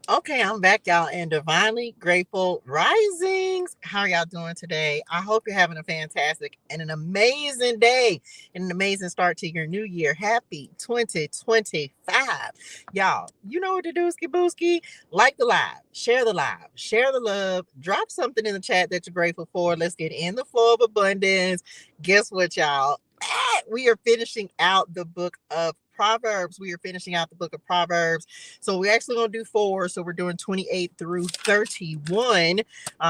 Okay, I'm back, y'all, and divinely grateful risings. How are y'all doing today? I hope you're having a fantastic and an amazing day and an amazing start to your new year. Happy 2025. Y'all, you know what to do, ski booski. Like the live, share the love, drop something in the chat that you're grateful for. Let's get in the flow of abundance. Guess what, y'all? We are finishing out the book of Proverbs. We are finishing out the book of Proverbs. So we're actually going to do four. So we're doing 28 through 31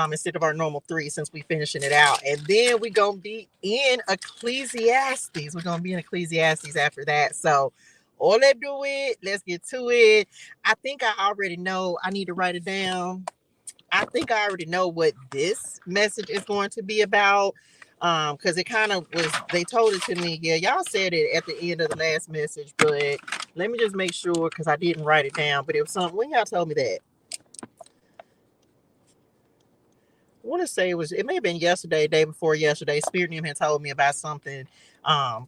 instead of our normal three since we're finishing it out. And then we're going to be in Ecclesiastes. We're going to be in Ecclesiastes after that. So all that do it. Let's get to it. I think I already know. I need to write it down. I think I already know what this message is going to be about. Because it kind of was, they told it to me. Yeah, y'all said it at the end of the last message, but let me just make sure because I didn't write it down. But it was something when y'all told me that. I want to say it may have been yesterday, day before yesterday. Spirit Name had told me about something.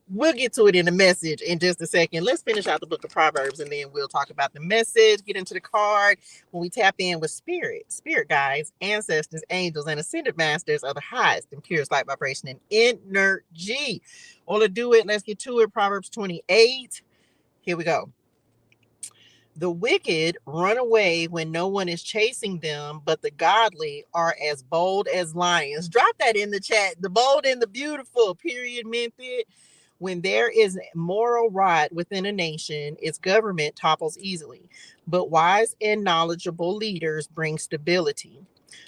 We'll get to it in the message in just a second. Let's finish out the book of Proverbs and then we'll talk about the message, get into the card when we tap in with spirit guides, ancestors, angels, and ascended masters of the highest and purest light vibration and energy. All to do it. Let's get to it. Proverbs 28. Here we go. The wicked run away when no one is chasing them, but the godly are as bold as lions. Drop that in the chat. The bold and the beautiful, period, method. When there is moral rot within a nation, its government topples easily. But wise and knowledgeable leaders bring stability.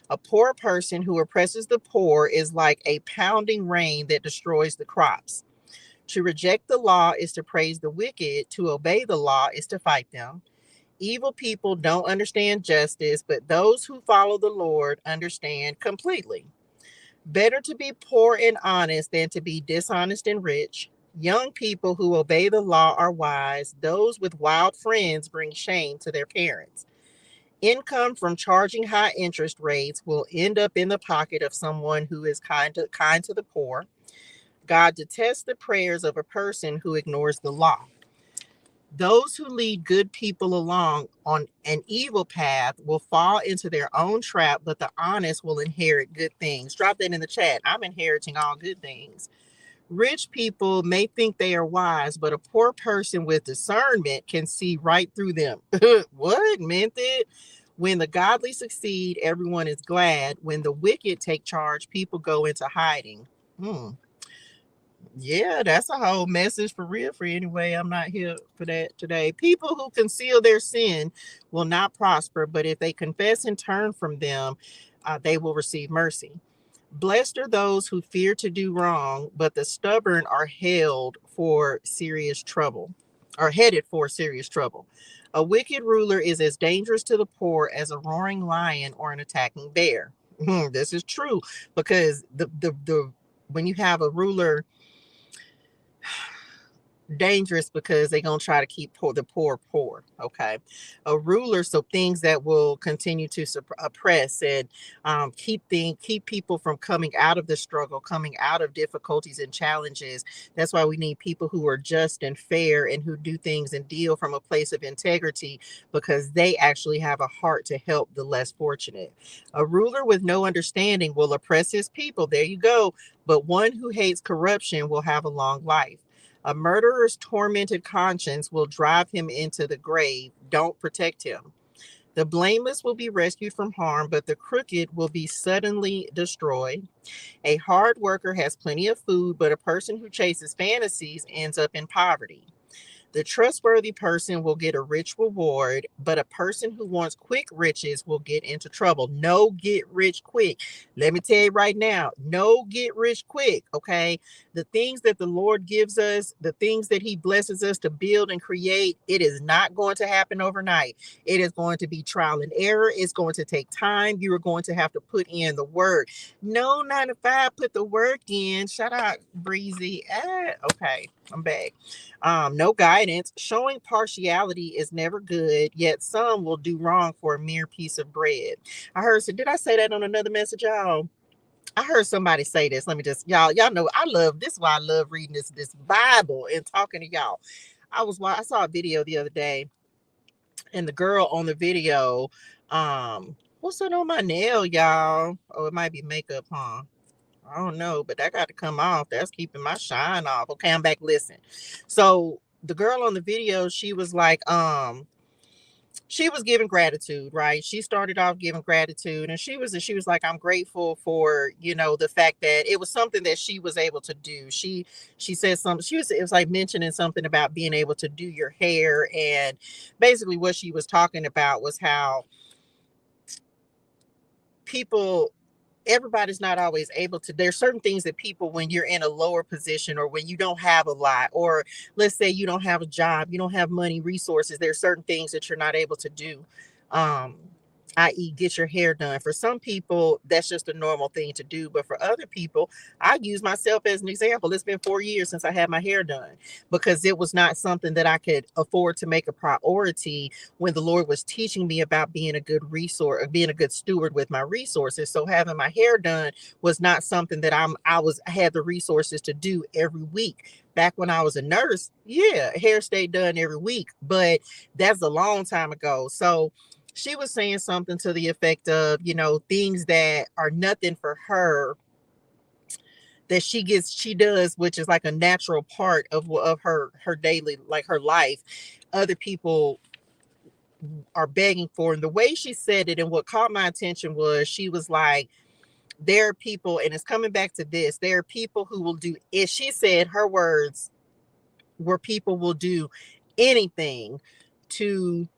A poor person who oppresses the poor is like a pounding rain that destroys the crops. To reject the law is to praise the wicked, to obey the law is to fight them. Evil people don't understand justice, but those who follow the Lord understand completely. Better to be poor and honest than to be dishonest and rich. Young people who obey the law are wise. Those with wild friends bring shame to their parents. Income from charging high interest rates will end up in the pocket of someone who is kind to the poor. God detests the prayers of a person who ignores the law. Those who lead good people along on an evil path will fall into their own trap, but the honest will inherit good things. Drop that in the chat. I'm inheriting all good things. Rich people may think they are wise, but a poor person with discernment can see right through them. What meant it? When the godly succeed, everyone is glad. When the wicked take charge, people go into hiding. Yeah, that's a whole message for real. For anyway, I'm not here for that today. People who conceal their sin will not prosper, but if they confess and turn from them, they will receive mercy. Blessed are those who fear to do wrong, but the stubborn are held for serious trouble, are headed for serious trouble. A wicked ruler is as dangerous to the poor as a roaring lion or an attacking bear. This is true because the when you have a ruler dangerous because they're going to try to keep the poor. Okay. A ruler, so things that will continue to oppress and keep people from coming out of the struggle, coming out of difficulties and challenges. That's why we need people who are just and fair and who do things and deal from a place of integrity, because they actually have a heart to help the less fortunate. A ruler with no understanding will oppress his people. There you go. But one who hates corruption will have a long life. A murderer's tormented conscience will drive him into the grave. Don't protect him. The blameless will be rescued from harm, but the crooked will be suddenly destroyed. A hard worker has plenty of food, but a person who chases fantasies ends up in poverty. The trustworthy person will get a rich reward, but a person who wants quick riches will get into trouble. No get rich quick. Let me tell you right now, no get rich quick, okay? The things that the Lord gives us, the things that he blesses us to build and create, it is not going to happen overnight. It is going to be trial and error. It's going to take time. You are going to have to put in the work. No 9 to 5, put the work in. Shout out, Breezy. Okay, I'm back. No guidance. Showing partiality is never good, yet some will do wrong for a mere piece of bread. Did I say that on another message, y'all? I heard somebody say this. Let me just, y'all know I love this. Is why I love reading this Bible and talking to y'all. I saw a video the other day. And the girl on the video, what's that on my nail, y'all? Oh, it might be makeup, huh? I don't know, but that got to come off. That's keeping my shine off. Okay, I'm back. Listen. So the girl on the video, she was giving gratitude, right? She started off giving gratitude, and she was like, I'm grateful for, the fact that it was something that she was able to do. She said something, it was like mentioning something about being able to do your hair. And basically what she was talking about was how people everybody's not always able to. There's certain things that people, when you're in a lower position, or when you don't have a lot, or let's say you don't have a job, you don't have money, resources, there's certain things that you're not able to do, um i.e. get your hair done. For some people that's just a normal thing to do, but for other people, I use myself as an example. It's been 4 years since I had my hair done, because it was not something that I could afford to make a priority when the Lord was teaching me about being a good resource, being a good steward with my resources. So having my hair done was not something that I had the resources to do every week. Back when I was a nurse, yeah, hair stayed done every week, but that's a long time ago. So she was saying something to the effect of, things that are nothing for her, that she does, which is like a natural part of her daily, like her life, other people are begging for. And the way she said it, and what caught my attention, was she was like, there are people, and it's coming back to this, there are people who will do it. She said, her words were, people will do anything to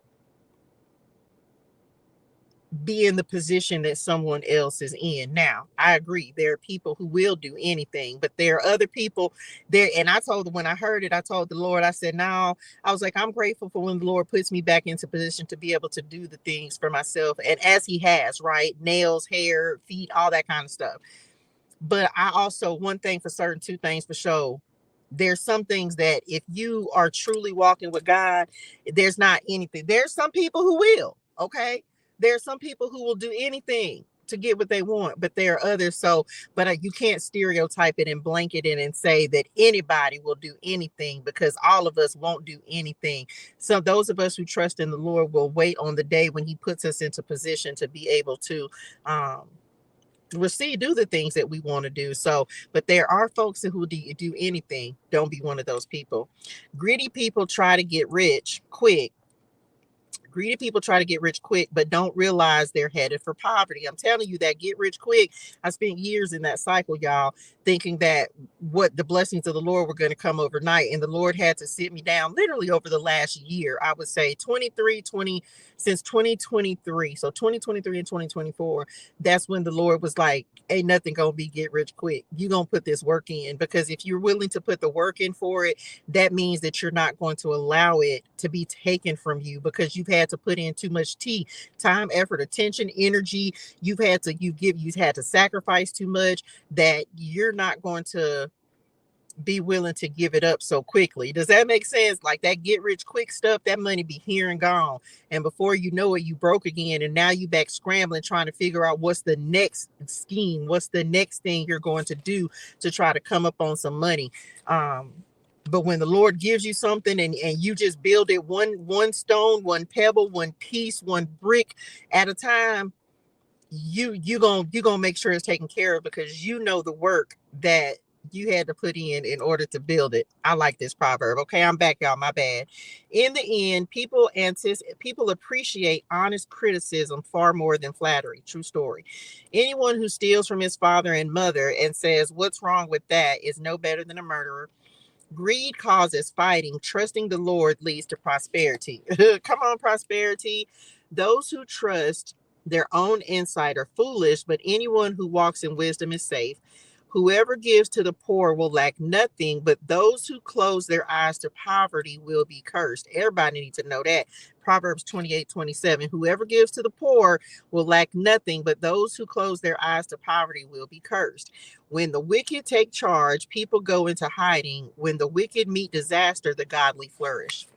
be in the position that someone else is in. Now, I agree. There are people who will do anything, but there are other people there. And I told them, when I heard it, I told the Lord, I said, no, I was like, I'm grateful for when the Lord puts me back into position to be able to do the things for myself. And as he has, right? Nails, hair, feet, all that kind of stuff. But I also, one thing for certain, two things for sure. There's some things that if you are truly walking with God, there's not anything. There's some people who will, okay? There's some people who will do anything to get what they want, but there are others. So, but you can't stereotype it and blanket it and say that anybody will do anything, because all of us won't do anything. So those of us who trust in the Lord will wait on the day when he puts us into position to be able to, um, do the things that we want to do. So, but there are folks who do anything. Don't be one of those people. Greedy people try to get rich quick. Greedy people try to get rich quick, but don't realize they're headed for poverty. I'm telling you, that get rich quick. I spent years in that cycle, y'all, thinking that what the blessings of the Lord were going to come overnight. And the Lord had to sit me down literally over the last year. I would say since 2023. So 2023 and 2024, that's when the Lord was like, ain't nothing going to be get rich quick. You going to put this work in, because if you're willing to put the work in for it, that means that you're not going to allow it to be taken from you, because you've had to put in too much time, effort, attention, energy. You've had to sacrifice too much, that you're not going to be willing to give it up so quickly. Does that make sense? Like that get rich quick stuff, that money be here and gone. And before you know it, you broke again. And now you back scrambling, trying to figure out what's the next scheme, what's the next thing you're going to do to try to come up on some money. But when the Lord gives you something, and you just build it one stone, one pebble, one piece, one brick at a time, you gonna make sure it's taken care of, because you know the work that you had to put in order to build it. I like this proverb. Okay, I'm back, y'all. My bad. In the end, people appreciate honest criticism far more than flattery. True story. Anyone who steals from his father and mother and says, "What's wrong with that?" is no better than a murderer. Greed causes fighting. Trusting the Lord leads to prosperity. Come on, prosperity. Those who trust their own insight are foolish, but anyone who walks in wisdom is safe. Whoever gives to the poor will lack nothing, but those who close their eyes to poverty will be cursed. Everybody needs to know that. Proverbs 28:27. Whoever gives to the poor will lack nothing, but those who close their eyes to poverty will be cursed. When the wicked take charge, people go into hiding. When the wicked meet disaster, the godly flourish.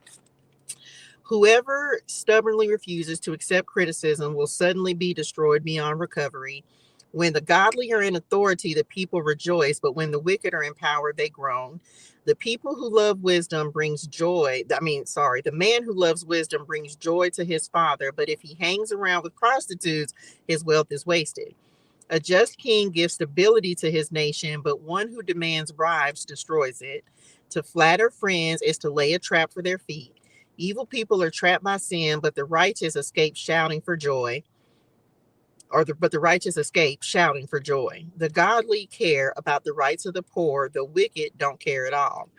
Whoever stubbornly refuses to accept criticism will suddenly be destroyed beyond recovery. When the godly are in authority, the people rejoice, but when the wicked are in power, they groan. The people who love wisdom brings joy. The man who loves wisdom brings joy to his father, but if he hangs around with prostitutes, his wealth is wasted. A just king gives stability to his nation, but one who demands bribes destroys it. To flatter friends is to lay a trap for their feet. Evil people are trapped by sin, but the righteous escape shouting for joy. But the righteous escape shouting for joy. The godly care about the rights of the poor, the wicked don't care at all.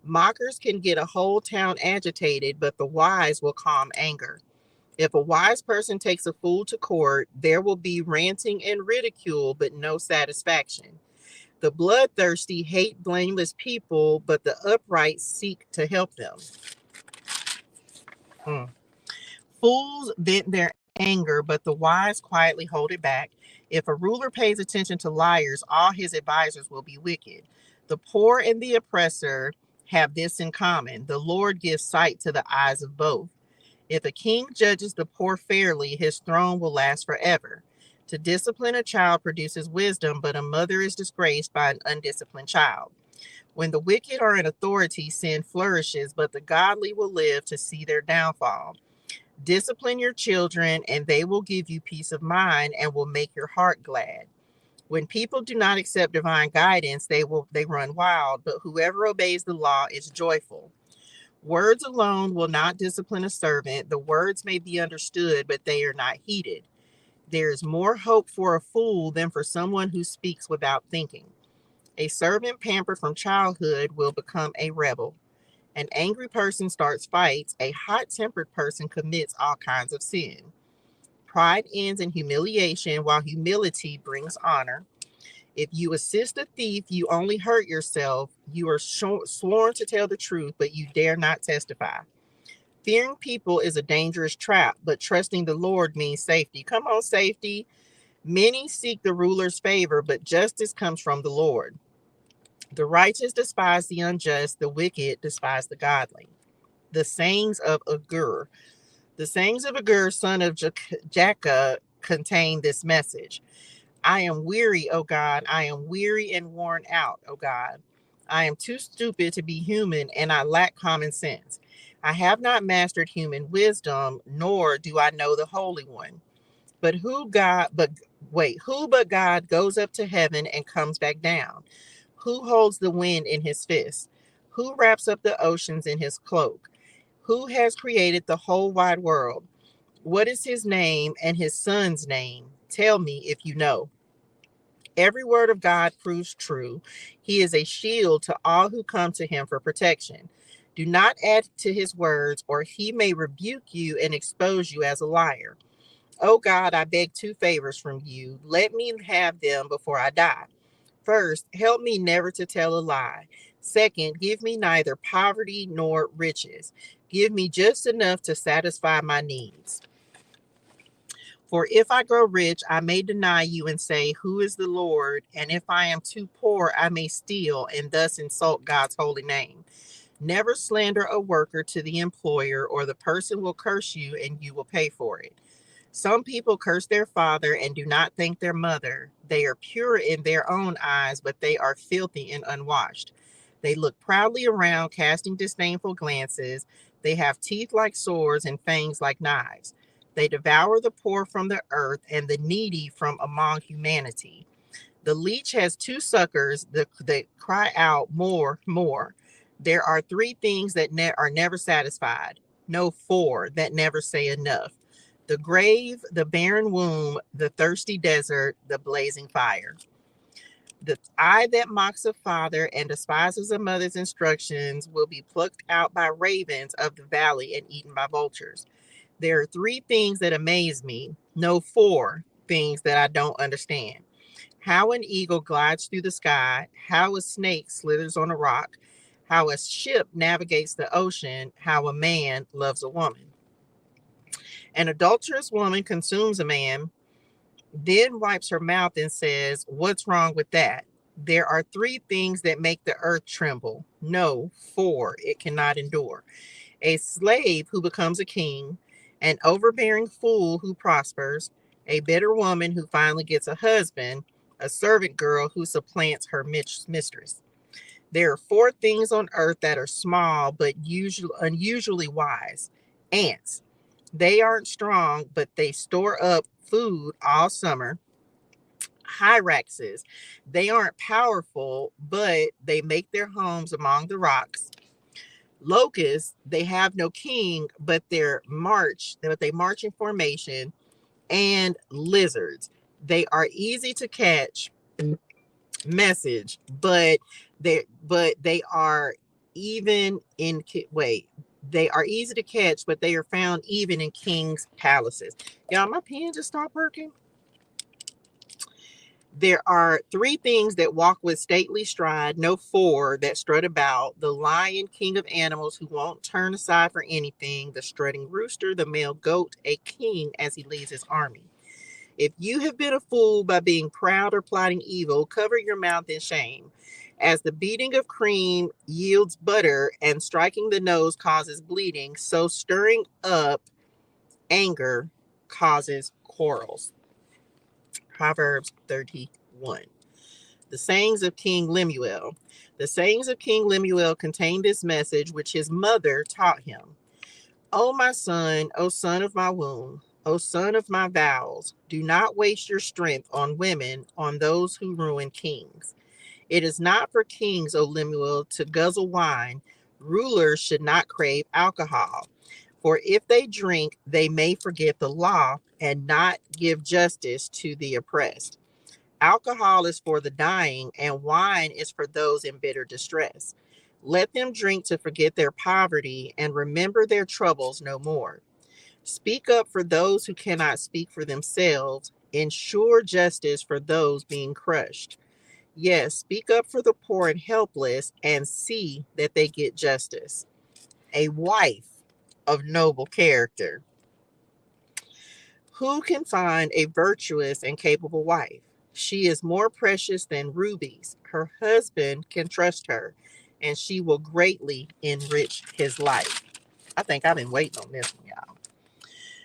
Mockers can get a whole town agitated, but the wise will calm anger. If a wise person takes a fool to court, there will be ranting and ridicule, but no satisfaction. The bloodthirsty hate blameless people, but the upright seek to help them. Fools vent their anger, but the wise quietly hold it back. If a ruler pays attention to liars, all his advisors will be wicked. The poor and the oppressor have this in common: the Lord gives sight to the eyes of both. If a king judges the poor fairly, his throne will last forever. To discipline a child produces wisdom, but a mother is disgraced by an undisciplined child. When the wicked are in authority, sin flourishes, but the godly will live to see their downfall. Discipline your children, and they will give you peace of mind and will make your heart glad. When people do not accept divine guidance, they run wild, but whoever obeys the law is joyful. Words alone will not discipline a servant. The words may be understood, but they are not heeded. There is more hope for a fool than for someone who speaks without thinking. A servant pampered from childhood will become a rebel. An angry person starts fights. A hot-tempered person commits all kinds of sin. Pride ends in humiliation, while humility brings honor. If you assist a thief, you only hurt yourself. You are sworn to tell the truth, but you dare not testify. Fearing people is a dangerous trap, but trusting the Lord means safety. Come on, safety. Many seek the ruler's favor, but justice comes from the Lord. The righteous despise the unjust, the wicked despise the godly. The sayings of Agur. The sayings of Agur, son of Jakeh, contain this message. I am weary, O God. I am weary and worn out, O God. I am too stupid to be human, and I lack common sense. I have not mastered human wisdom, nor do I know the Holy One. Who but God goes up to heaven and comes back down? Who holds the wind in his fist? Who wraps up the oceans in his cloak? Who has created the whole wide world? What is his name and his son's name? Tell me if you know. Every word of God proves true. He is a shield to all who come to him for protection. Do not add to his words, or he may rebuke you and expose you as a liar. Oh God, I beg two favors from you. Let me have them before I die. First, help me never to tell a lie. Second, give me neither poverty nor riches. Give me just enough to satisfy my needs. For if I grow rich, I may deny you and say, who is the Lord? And if I am too poor, I may steal and thus insult God's holy name. Never slander a worker to the employer, or the person will curse you and you will pay for it. Some people curse their father and do not thank their mother. They are pure in their own eyes, but they are filthy and unwashed. They look proudly around, casting disdainful glances. They have teeth like swords and fangs like knives. They devour the poor from the earth and the needy from among humanity. The leech has two suckers that cry out, more, more. There are three things that are never satisfied. No, four that never say enough. The grave, the barren womb, the thirsty desert, the blazing fire. The eye that mocks a father and despises a mother's instructions will be plucked out by ravens of the valley and eaten by vultures. There are three things that amaze me. No, four things that I don't understand. How an eagle glides through the sky, how a snake slithers on a rock, how a ship navigates the ocean, how a man loves a woman. An adulterous woman consumes a man, then wipes her mouth and says, what's wrong with that? There are three things that make the earth tremble. No, four it cannot endure. A slave who becomes a king, an overbearing fool who prospers, a bitter woman who finally gets a husband, a servant girl who supplants her mistress. There are four things on earth that are small but unusually wise. Ants. They aren't strong, but they store up food all summer. Hyraxes. They aren't powerful, but they make their homes among the rocks. Locusts. They have no king, but they march in formation. And lizards. They are easy to catch. Message, but they are even in wait. They are easy to catch, but they are found even in kings' palaces. Y'all, my pen just stopped working. There are three things that walk with stately stride, no four that strut about: the lion, king of animals, who won't turn aside for anything; the strutting rooster; the male goat, a king as he leads his army. If you have been a fool by being proud or plotting evil, cover your mouth in shame. As the beating of cream yields butter and striking the nose causes bleeding, so stirring up anger causes quarrels. Proverbs 31. The sayings of King Lemuel. The sayings of King Lemuel contain this message which his mother taught him. O my son, O son of my womb, O son of my vows, do not waste your strength on women, on those who ruin kings. It is not for kings, O Lemuel, to guzzle wine. Rulers should not crave alcohol. For if they drink, they may forget the law and not give justice to the oppressed. Alcohol is for the dying, and wine is for those in bitter distress. Let them drink to forget their poverty and remember their troubles no more. Speak up for those who cannot speak for themselves. Ensure justice for those being crushed. Yes, speak up for the poor and helpless and see that they get justice. A wife of noble character. Who can find a virtuous and capable wife? She is more precious than rubies. Her husband can trust her, and she will greatly enrich his life. I think I've been waiting on this one, y'all.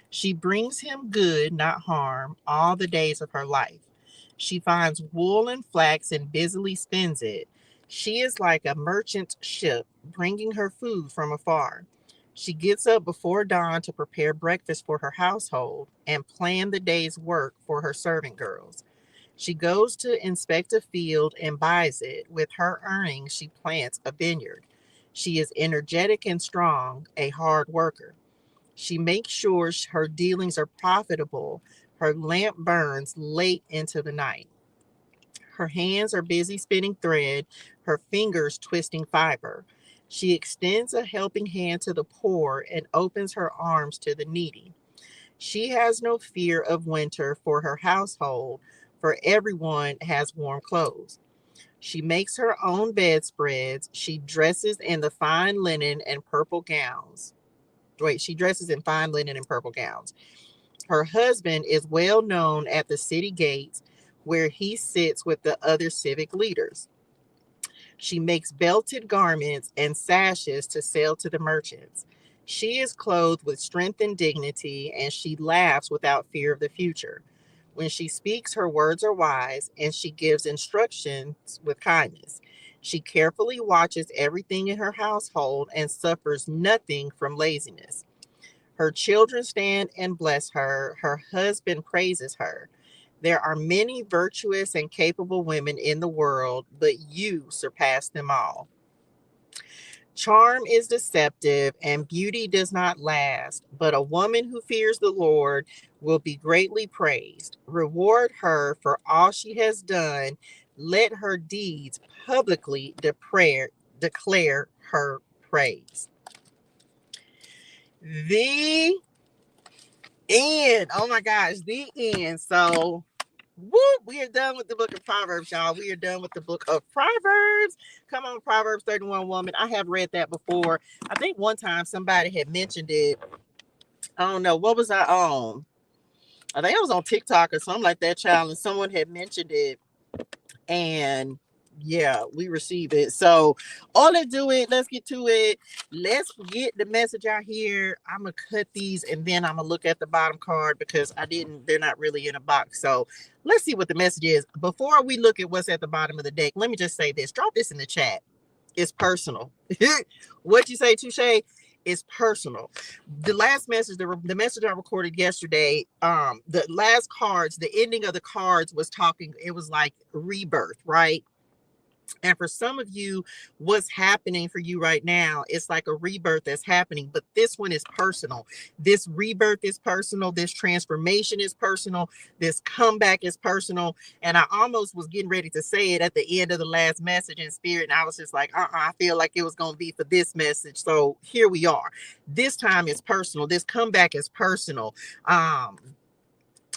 She brings him good, not harm, all the days of her life. She finds wool and flax and busily spins it. She is like a merchant ship, bringing her food from afar. She gets up before dawn to prepare breakfast for her household and plan the day's work for her servant girls. She goes to inspect a field and buys it. With her earnings, she plants a vineyard. She is energetic and strong, a hard worker. She makes sure her dealings are profitable. Her lamp burns late into the night. Her hands are busy spinning thread, her fingers twisting fiber. She extends a helping hand to the poor and opens her arms to the needy. She has no fear of winter for her household, for everyone has warm clothes. She makes her own bedspreads. She dresses in the fine linen and purple gowns. She dresses in fine linen and purple gowns. Her husband is well known at the city gates where he sits with the other civic leaders. She makes belted garments and sashes to sell to the merchants. She is clothed with strength and dignity, and she laughs without fear of the future. When she speaks, her words are wise, and she gives instructions with kindness. She carefully watches everything in her household and suffers nothing from laziness. Her children stand and bless her. Her husband praises her. There are many virtuous and capable women in the world, but you surpass them all. Charm is deceptive and beauty does not last, but a woman who fears the Lord will be greatly praised. Reward her for all she has done. Let her deeds publicly declare her praise. The end. Oh my gosh, the end. So, we are done with the book of Proverbs, y'all. We are done with the book of Proverbs. Come on, Proverbs 31 woman. I have read that before. I think one time somebody had mentioned it. I don't know. What was I on? I think I was on TikTok or something like that, child, and someone had mentioned it. And Yeah, we receive it. So all let's do it. Let's get to it. Let's get the message out here. I'm gonna cut these and then I'm gonna look at the bottom card because I didn't, they're not really in a box. So let's see what the message is. Before we look at what's at the bottom of the deck, let me just say this. Drop this in the chat. It's personal. What you say, Touche, is personal. The last message, the message I recorded yesterday, the last cards, the ending of the cards was talking, it was like rebirth, right? And for some of you, what's happening for you right now, it's like a rebirth that's happening, but this one is personal. This rebirth is personal. This transformation is personal. This comeback is personal. And I almost was getting ready to say it at the end of the last message in spirit. And I was just like, I feel like it was going to be for this message. So here we are. This time is personal. This comeback is personal.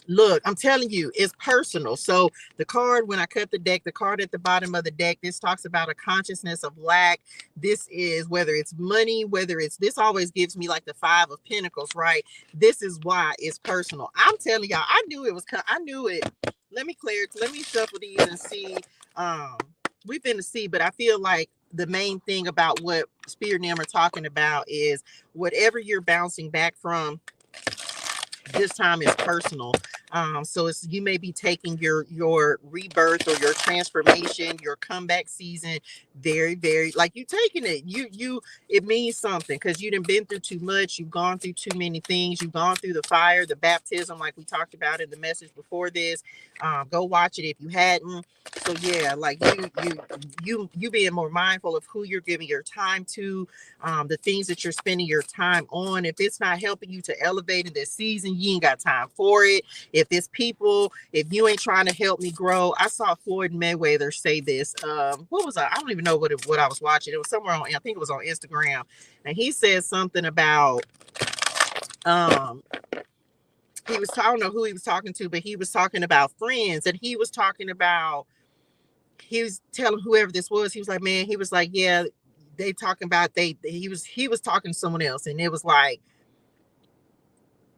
Look, I'm telling you, it's personal. So the card, when I cut the deck, the card at the bottom of the deck, this talks about a consciousness of lack. This is whether it's money, whether it's, this always gives me like the 5 of Pentacles, right? This is why it's personal. I'm telling y'all, I knew it was, I knew it. Let me clear it. Let me shuffle these and see. We've been to see, but I feel like the main thing about what Spirit and them are talking about is whatever you're bouncing back from, this time is personal. So it's, you may be taking your rebirth or your transformation, your comeback season very, very, like you taking it, it means something because you done been through too much, you've gone through too many things, you've gone through the fire, the baptism, like we talked about in the message before this. Go watch it if you hadn't. So yeah, like you being more mindful of who you're giving your time to, the things that you're spending your time on. If it's not helping you to elevate in this season, you ain't got time for it. If it's people, if you ain't trying to help me grow. I saw Floyd Mayweather say this. What was I don't even know what I was watching. It was somewhere on, I think it was on Instagram, and he said something about he was, I don't know who he was talking to, but he was talking about friends, and he was talking about, he was telling whoever this was, he was like, man, he was like, yeah, they talking about he was talking to someone else, and it was like,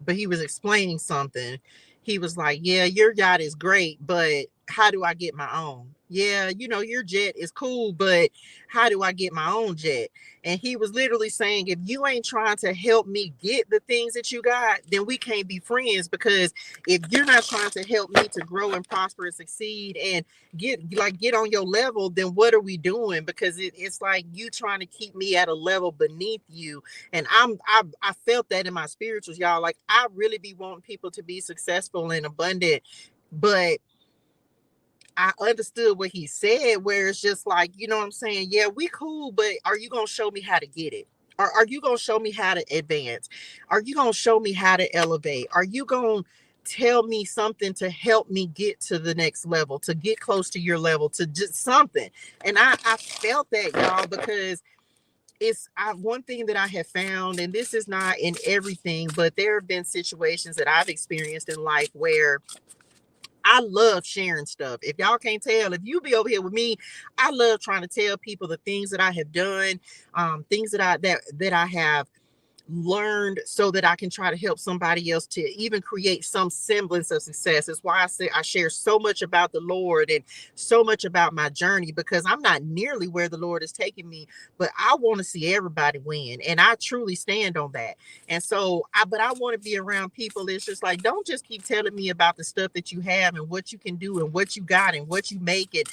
but he was explaining something. He was like, yeah, your yacht is great, but how do I get my own? Yeah, your jet is cool, but how do I get my own jet? And he was literally saying, if you ain't trying to help me get the things that you got, then we can't be friends, because if you're not trying to help me to grow and prosper and succeed and get on your level, then what are we doing? Because it's like you trying to keep me at a level beneath you. And I felt that in my spirituals, y'all. Like, I really be wanting people to be successful and abundant, but I understood what he said, where it's just like, you know what I'm saying? Yeah, we cool, but are you going to show me how to get it? Are you going to show me how to advance? Are you going to show me how to elevate? Are you going to tell me something to help me get to the next level, to get close to your level, to just something? And I felt that, y'all, because one thing that I have found, and this is not in everything, but there have been situations that I've experienced in life where I love sharing stuff. If y'all can't tell, if you be over here with me, I love trying to tell people the things that I have done, things that I have learned, so that I can try to help somebody else to even create some semblance of success. That's why I say I share so much about the Lord and so much about my journey, because I'm not nearly where the Lord is taking me, but I want to see everybody win. And I truly stand on that. And so but I want to be around people. It's just like, don't just keep telling me about the stuff that you have and what you can do and what you got and what you make it.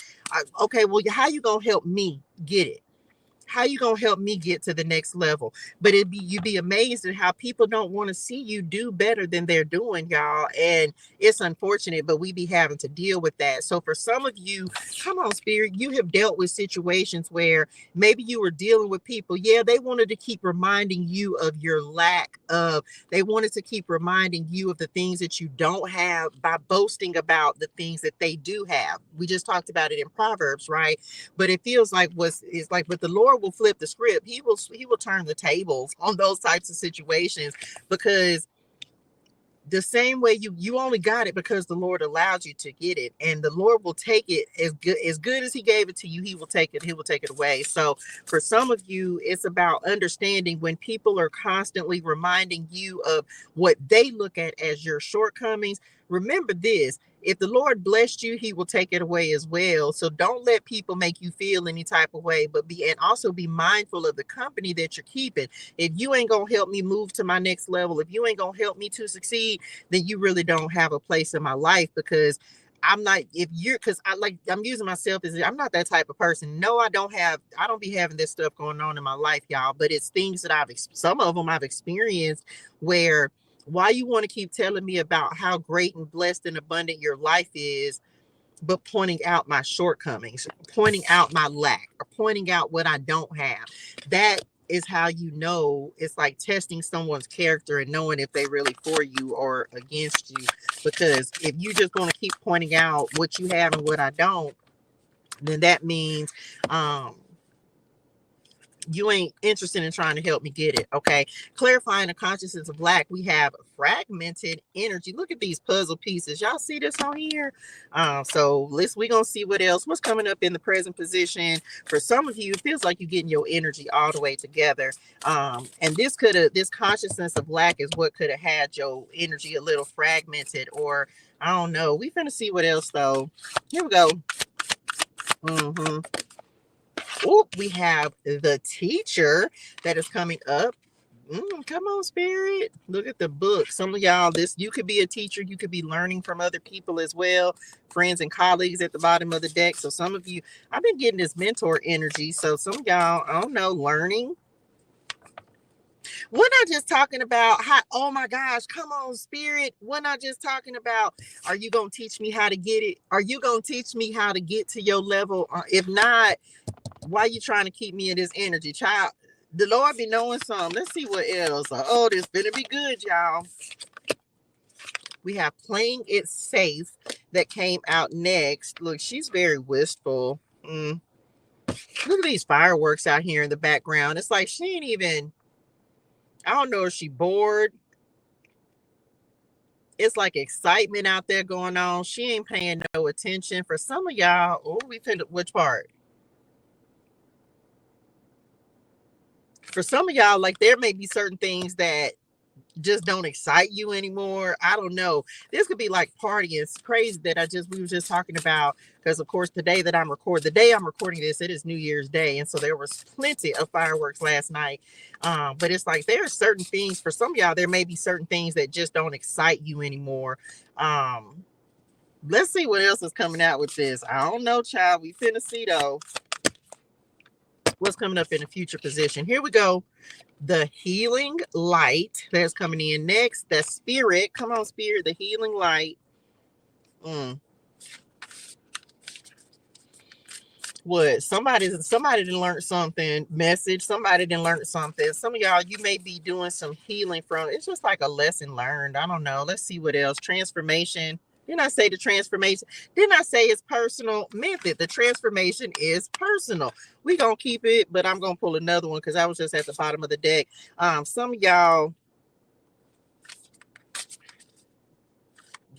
Okay, well, how you gonna help me get it? How you gonna help me get to the next level? But you'd be amazed at how people don't want to see you do better than they're doing, y'all. And it's unfortunate, but we be having to deal with that. So for some of you, come on, Spirit, you have dealt with situations where maybe you were dealing with people. Yeah, they wanted to keep reminding you of your lack of, they wanted to keep reminding you of the things that you don't have by boasting about the things that they do have. We just talked about it in Proverbs, right? But it feels like it's like, but the Lord will flip the script. He will turn the tables on those types of situations, because the same way you only got it because the Lord allowed you to get it, and the Lord will take it as good as he gave it to you. He will take it away. So for some of you, it's about understanding when people are constantly reminding you of what they look at as your shortcomings. remember this. If the Lord blessed you, he will take it away as well. So don't let people make you feel any type of way, but and also be mindful of the company that you're keeping. If you ain't going to help me move to my next level, if you ain't going to help me to succeed, then you really don't have a place in my life. Because I'm not, if you're, because I'm using myself as, I'm not that type of person. No, I don't be having this stuff going on in my life, y'all, but it's things that some of them I've experienced where, why you want to keep telling me about how great and blessed and abundant your life is, but pointing out my shortcomings, pointing out my lack, or pointing out what I don't have. That is how you know. It's like testing someone's character and knowing if they really for you or against you. Because if you just going to keep pointing out what you have and what I don't, then that means you ain't interested in trying to help me get it. Okay. Clarifying the consciousness of lack, we have fragmented energy. Look at these puzzle pieces. Y'all see this on here? So we're gonna see what's coming up in the present position. For some of you, it feels like you're getting your energy all the way together. And this consciousness of lack is what could have had your energy a little fragmented, or I don't know. We finna see what else though. Here we go. Oh, we have the teacher that is coming up. Come on, Spirit. Look at the book. Some of y'all, you could be a teacher. You could be learning from other people as well, friends and colleagues at the bottom of the deck. So some of you, I've been getting this mentor energy. So some of y'all, I don't know, learning. We're not just talking about how, oh my gosh, come on, Spirit. We're not just talking about, are you going to teach me how to get it? Are you going to teach me how to get to your level? If not, why are you trying to keep me in this energy, child? The Lord be knowing some. Let's see what else. Oh, this better be good, y'all. We have Playing It Safe that came out next. Look, she's very wistful. Look at these fireworks out here in the background. It's like she ain't even, I don't know if she bored. It's like excitement out there going on. She ain't paying no attention. For some of y'all, which part? For some of y'all, like there may be certain things that just don't excite you anymore. I don't know. This could be like partying. It's crazy that we were just talking about, because of course the day I'm recording this, it is New Year's Day, and so there was plenty of fireworks last night. But it's like there are certain things for some of y'all. There may be certain things that just don't excite you anymore. Let's see what else is coming out with this. I don't know, child. We finna see though what's coming up in the future position. Here we go. The healing light that's coming in next. The Spirit. Come on, Spirit. The healing light. What? Somebody didn't learn something. Message. Somebody didn't learn something. Some of y'all, you may be doing some healing from. It's just like a lesson learned. I don't know. Let's see what else. Transformation. Didn't I say the transformation? Didn't I say it's personal? Method. The transformation is personal. We're going to keep it, but I'm going to pull another one because I was just at the bottom of the deck. Some of y'all,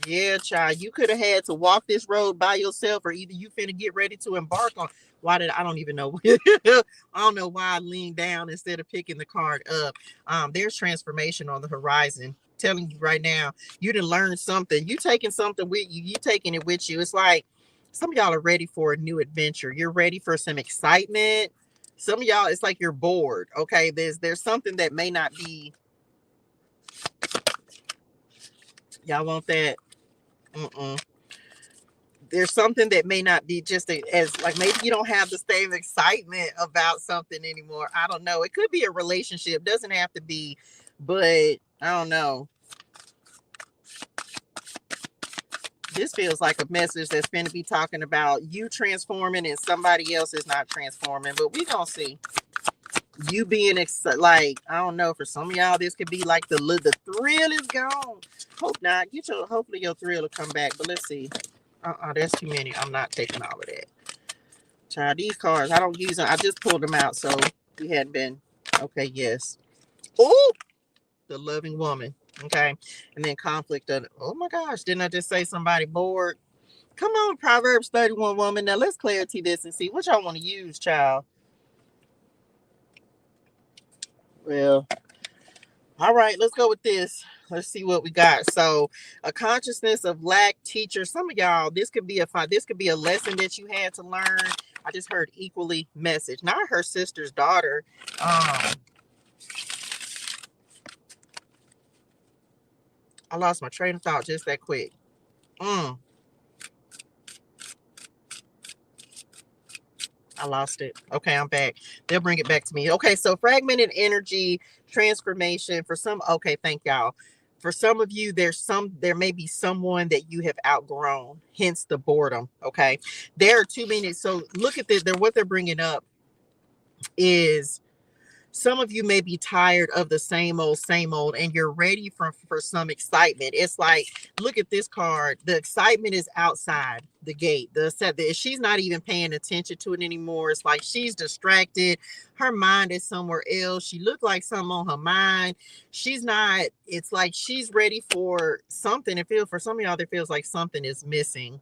yeah, child, you could have had to walk this road by yourself, or either you finna get ready to embark on. I don't even know. I don't know why I leaned down instead of picking the card up. There's transformation on the horizon. Telling you right now, you done learned something. You taking something with you. You taking it with you. It's like some of y'all are ready for a new adventure. You're ready for some excitement. Some of y'all, it's like you're bored. Okay, there's something that may not be. Y'all want that? There's something that may not be just as like, maybe you don't have the same excitement about something anymore. I don't know. It could be a relationship. Doesn't have to be, but I don't know. This feels like a message that's going to be talking about you transforming and somebody else is not transforming, but we gonna see. You being like, I don't know, for some of y'all, this could be like the thrill is gone. Hope not. Hopefully your thrill will come back, but let's see. That's too many. I'm not taking all of that. Child, these cards, I don't use them. I just pulled them out, so we hadn't been. Okay, yes. Oh, the loving woman. Okay, and then conflict. Oh my gosh, didn't I just say somebody bored? Come on, Proverbs 31 woman. Now let's clarity this and see what y'all want to use, child. Well, all right, let's go with this. Let's see what we got. So, a consciousness of lack teacher. Some of y'all, this could be a lesson that you had to learn. I just heard equally message. Not her sister's daughter. I lost my train of thought just that quick. I lost it. Okay, I'm back. They'll bring it back to me. Okay, so fragmented energy transformation for some. Okay, thank y'all. For some of you, there may be someone that you have outgrown, hence the boredom. Okay, there are too many. So look at this. What they're bringing up is some of you may be tired of the same old, and you're ready for some excitement. It's like, look at this card. The excitement is outside the gate. She's not even paying attention to it anymore. It's like she's distracted. Her mind is somewhere else. She looked like something on her mind. She's not. It's like she's ready for something. For some of y'all, it feels like something is missing.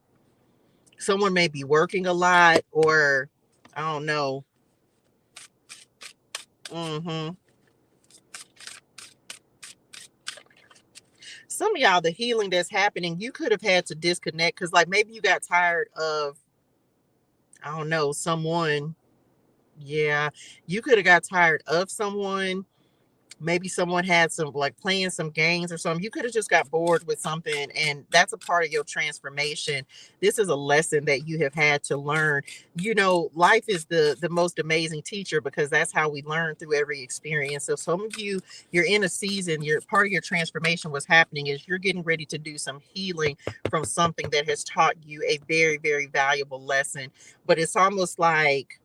Someone may be working a lot, or I don't know. Some of y'all, the healing that's happening, you could have had to disconnect because, like, maybe you got tired of, I don't know, someone. Yeah, you could have got tired of someone. Maybe someone had some, like, playing some games or something. You could have just got bored with something, and that's a part of your transformation. This is a lesson that you have had to learn. Life is the most amazing teacher, because that's how we learn, through every experience. So some of you, you're in a season, your part of your transformation was happening is you're getting ready to do some healing from something that has taught you a very, very valuable lesson. But it's almost like,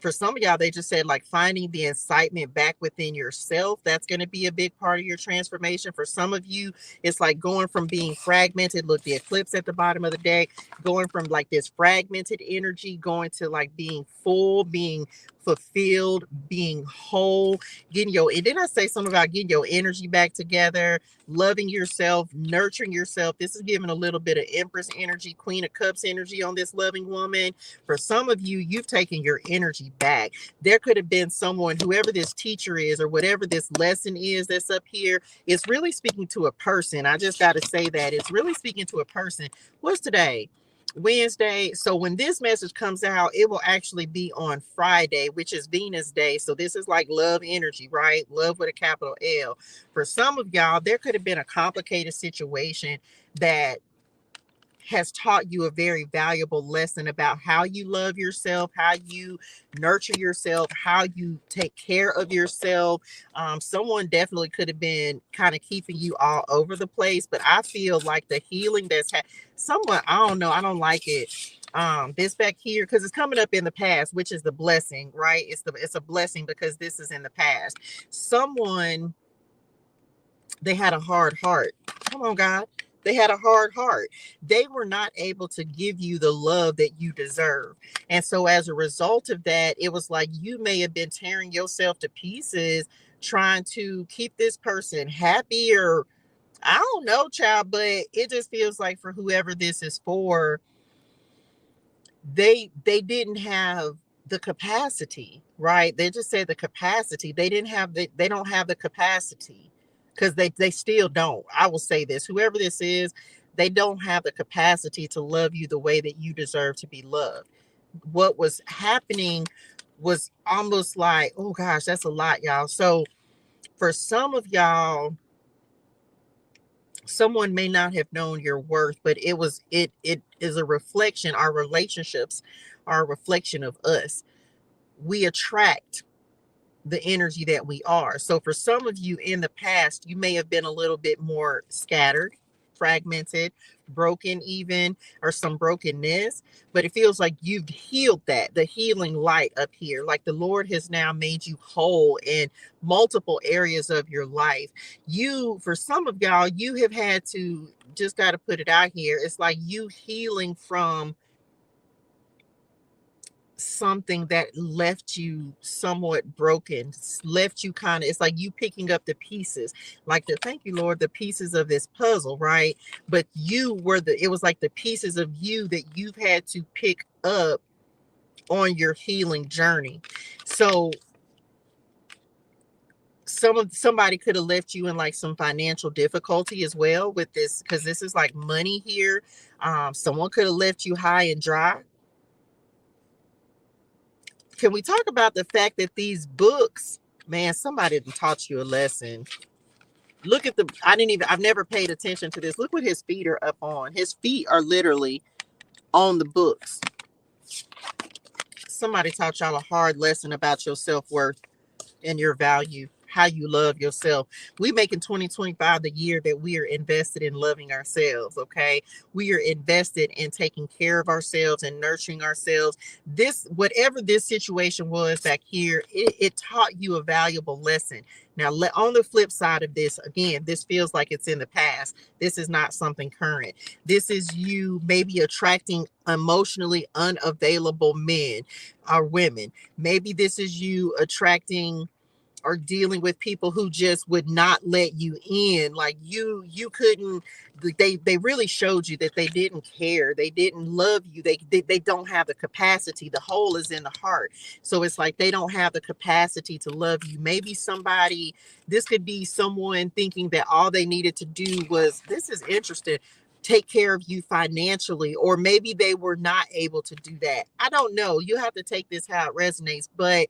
for some of y'all, they just said, like, finding the excitement back within yourself. That's going to be a big part of your transformation. For some of you, it's like going from being fragmented. Look, the eclipse at the bottom of the deck, going from like this fragmented energy, going to like being full, being fulfilled, being whole, and then I say something about getting your energy back together, loving yourself, nurturing yourself. This is giving a little bit of Empress energy, Queen of Cups energy on this loving woman. For some of you, you've taken your energy back. There could have been someone, whoever this teacher is or whatever this lesson is that's up here, it's really speaking to a person. I just got to say that it's really speaking to a person. What's today? Wednesday. So when this message comes out, it will actually be on Friday, which is Venus Day. So this is like love energy, right? Love with a capital L. For some of y'all, there could have been a complicated situation that has taught you a very valuable lesson about how you love yourself, how you nurture yourself, how you take care of yourself. Someone definitely could have been kind of keeping you all over the place, but I feel like the healing someone, I don't know, I don't like it. This back here, because it's coming up in the past, which is the blessing, right? It's a blessing because this is in the past. Someone, they had a hard heart. Come on, God. They had a hard heart. They were not able to give you the love that you deserve. And so as a result of that, it was like you may have been tearing yourself to pieces trying to keep this person happy, or I don't know, child, but it just feels like for whoever this is for, they didn't have the capacity, right? They just said the capacity. They don't have the capacity, because they still don't. I will say this, whoever this is, they don't have the capacity to love you the way that you deserve to be loved. What was happening was almost like, oh gosh, that's a lot, y'all. So for some of y'all, someone may not have known your worth, but it is a reflection. Our relationships are a reflection of us. We attract the energy that we are. So for some of you in the past, you may have been a little bit more scattered, fragmented, broken even, or some brokenness, but it feels like you've healed that, the healing light up here. Like the Lord has now made you whole in multiple areas of your life. For some of y'all, you have had to, just got to put it out here, it's like you healing from something that left you somewhat broken, left you kind of, it's like you picking up the pieces, like thank you, Lord, the pieces of this puzzle, right? But it was like the pieces of you that you've had to pick up on your healing journey. So somebody could have left you in like some financial difficulty as well with this, because this is like money here. Someone could have left you high and dry. Can we talk about the fact that these books, man, somebody taught you a lesson. Look at I've never paid attention to this. Look what his feet are up on. His feet are literally on the books. Somebody taught y'all a hard lesson about your self-worth and your value, how you love yourself. We making 2025 the year that we are invested in loving ourselves, okay? We are invested in taking care of ourselves and nurturing ourselves. This, whatever this situation was back here, it taught you a valuable lesson. Now, on the flip side of this, again, this feels like it's in the past. This is not something current. This is you maybe attracting emotionally unavailable men or women. Maybe this is you attracting or dealing with people who just would not let you in. Like you couldn't, they really showed you that they didn't care. They didn't love you. They don't have the capacity. The hole is in the heart. So it's like they don't have the capacity to love you. Maybe somebody, this could be someone thinking that all they needed to do was, this is interesting, take care of you financially, or maybe they were not able to do that. I don't know. You have to take this how it resonates, but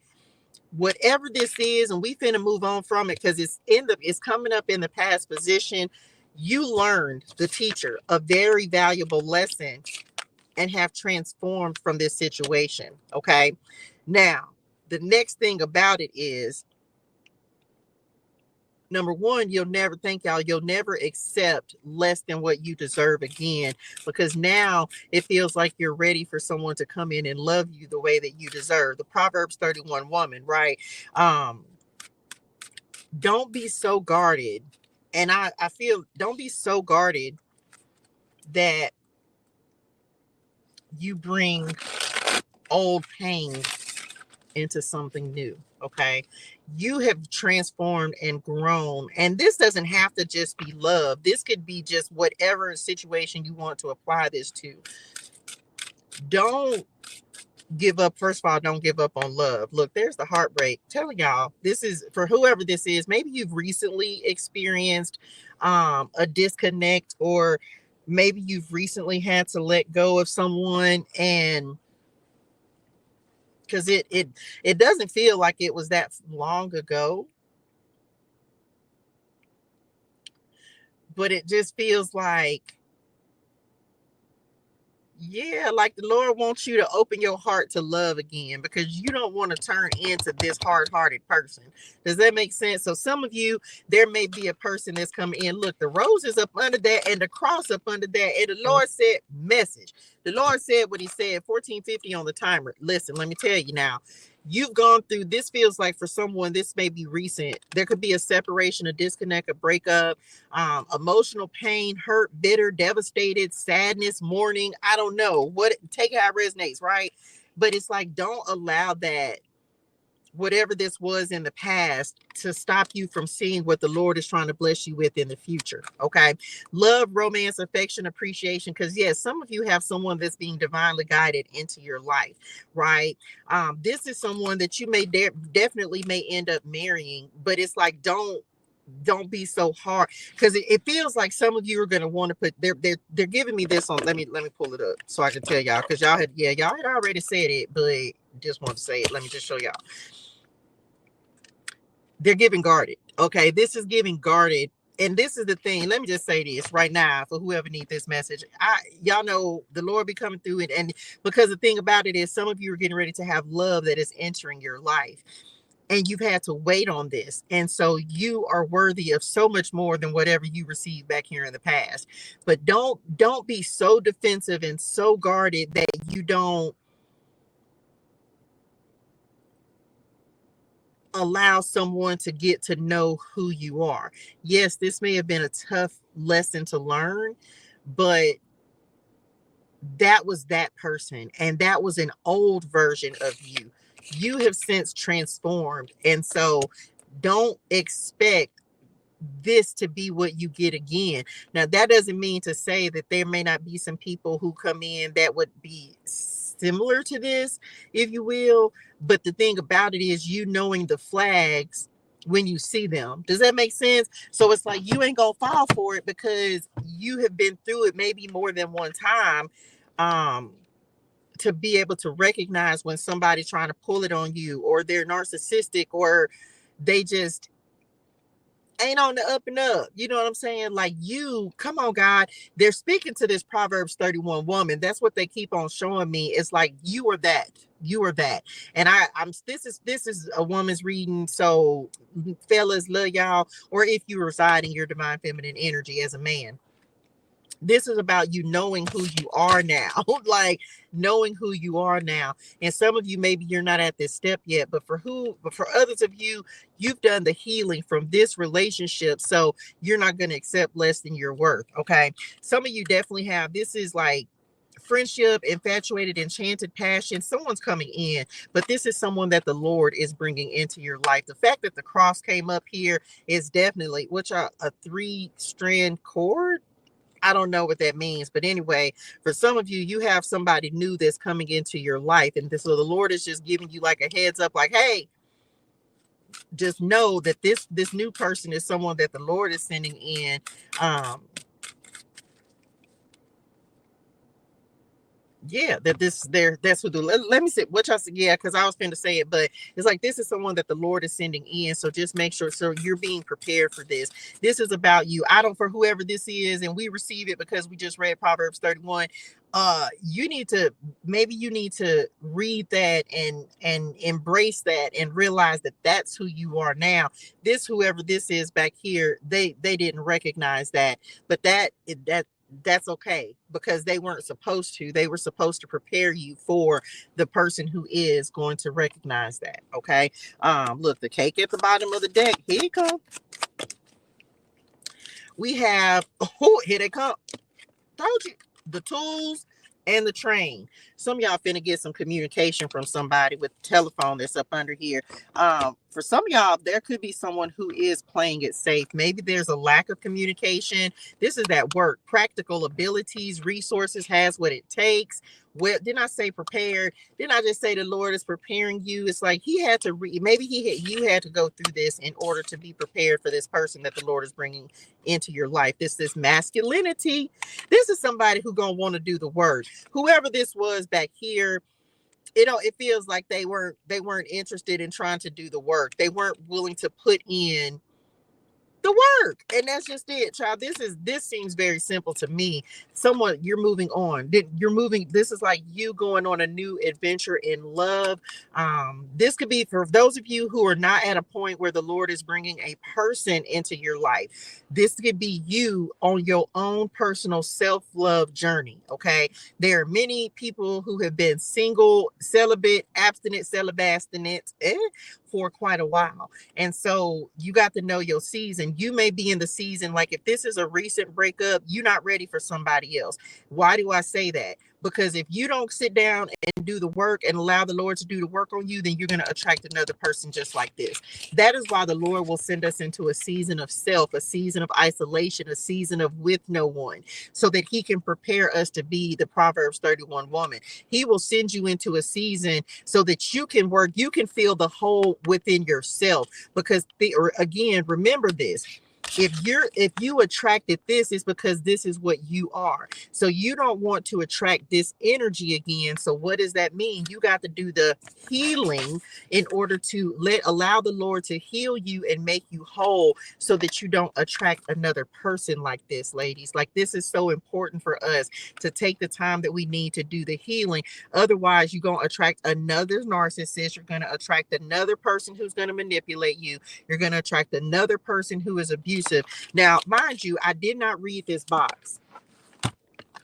whatever this is, and we finna move on from it because it's coming up in the past position. You learned, the teacher, a very valuable lesson and have transformed from this situation. Okay. Now, the next thing about it is, number one, you'll never accept less than what you deserve again, because now it feels like you're ready for someone to come in and love you the way that you deserve. The Proverbs 31 woman, right? Don't be so guarded. And I feel, don't be so guarded that you bring old pain into something new. Okay. You have transformed and grown. And this doesn't have to just be love. This could be just whatever situation you want to apply this to. Don't give up. First of all, don't give up on love. Look, there's the heartbreak. Telling y'all, this is for whoever this is. Maybe you've recently experienced a disconnect, or maybe you've recently had to let go of someone, and because it doesn't feel like it was that long ago, but it just feels like, yeah, like the Lord wants you to open your heart to love again, because you don't want to turn into this hard-hearted person. Does that make sense? So some of you, there may be a person that's coming in. Look, the rose is up under that and the cross up under that. And the Lord said, message. The Lord said what he said, 1450 on the timer. Listen, let me tell you now. You've gone through this. Feels like for someone, this may be recent. There could be a separation, a disconnect, a breakup, emotional pain, hurt, bitter, devastated, sadness, mourning. I don't know what, take it how it resonates, right? But it's like, don't allow that, whatever this was in the past, to stop you from seeing what the Lord is trying to bless you with in the future. Okay. Love, romance, affection, appreciation. Because yes, some of you have someone that's being divinely guided into your life, right? This is someone that you may definitely may end up marrying, but it's like, don't be so hard, because it feels like some of you are going to want to put, they're giving me this on, let me pull it up so I can tell y'all, because y'all had already said it, but just want to say it. Let me just show y'all. They're giving guarded. Okay, this is giving guarded. And this is the thing. Let me just say this right now for whoever needs this message. Y'all know the Lord be coming through it. And because the thing about it is, some of you are getting ready to have love that is entering your life. And you've had to wait on this. And so you are worthy of so much more than whatever you received back here in the past. But don't be so defensive and so guarded that you don't allow someone to get to know who you are. Yes, this may have been a tough lesson to learn, but that was that person, and that was an old version of you. You have since transformed, and so don't expect this to be what you get again. Now, that doesn't mean to say that there may not be some people who come in that would be similar to this, if you will. But the thing about it is, you knowing the flags when you see them. Does that make sense? So it's like you ain't gonna fall for it because you have been through it maybe more than one time. Um, to be able to recognize when somebody's trying to pull it on you, or they're narcissistic, or they just ain't on the up and up. You know what I'm saying? Like, you, come on, God. They're speaking to this Proverbs 31 woman. That's what they keep on showing me. It's like, you are that. You are that. And I'm this is a woman's reading. So fellas, love y'all. Or if you reside in your divine feminine energy as a man, this is about you knowing who you are now. Like, knowing who you are now. And some of you, maybe you're not at this step yet, but for others of you, you've done the healing from this relationship, so you're not going to accept less than your worth. Okay, some of you definitely have. This is like friendship, infatuated, enchanted, passion. Someone's coming in, but this is someone that the Lord is bringing into your life. The fact that the cross came up here is definitely, which are a 3-strand cord. I don't know what that means, but anyway, for some of you, you have somebody new that's coming into your life, and this, so the Lord is just giving you like a heads up, like, hey, just know that this new person is someone that the Lord is sending in. Yeah, that this there that's what let me say what y'all say. Yeah, because I was going to say it, but it's like, this is someone that the Lord is sending in, so just make sure, so you're being prepared for this. This is about you. I don't, for whoever this is, and we receive it because we just read Proverbs 31. You need to, maybe you need to read that and embrace that and realize that that's who you are now. This, whoever this is back here, they didn't recognize that, but that's okay, because they weren't supposed to. They were supposed to prepare you for the person who is going to recognize that. Okay. Look, the cake at the bottom of the deck. Here you come. We have, oh, here they come. Told you, the tools and the train. Some of y'all finna get some communication from somebody with the telephone that's up under here. For some of y'all, there could be someone who is playing it safe. Maybe there's a lack of communication. This is that work, practical abilities, resources, has what it takes. Well, didn't I say prepared? Didn't I just say the Lord is preparing you? It's like he had to maybe you had to go through this in order to be prepared for this person that the Lord is bringing into your life. This masculinity. This is somebody who gonna want to do the work. Whoever this was back here, it feels like they weren't interested in trying to do the work. They weren't willing to put in the work, and that's just it, child. This seems very simple to me. Someone, you're moving on, you're moving, this is like you going on a new adventure in love. This could be for those of you who are not at a point where the Lord is bringing a person into your life. This could be you on your own personal self-love journey. Okay, there are many people who have been single, celibate, abstinent, celibastinate, for quite a while. And so you got to know your season. You may be in the season, like if this is a recent breakup, you're not ready for somebody else. Why do I say that? Because if you don't sit down and do the work and allow the Lord to do the work on you, then you're going to attract another person just like this. That is why the Lord will send us into a season of self, a season of isolation, a season of with no one, so that he can prepare us to be the Proverbs 31 woman. He will send you into a season so that you can work, you can feel the whole within yourself. Because again, remember this. If you attracted this, it's because this is what you are. So you don't want to attract this energy again. So what does that mean? You got to do the healing in order to allow the Lord to heal you and make you whole, so that you don't attract another person like this, ladies. Like, this is so important for us to take the time that we need to do the healing. Otherwise, you're going to attract another narcissist. You're going to attract another person who's going to manipulate you. You're going to attract another person who is abusive. Now, mind you, I did not read this box,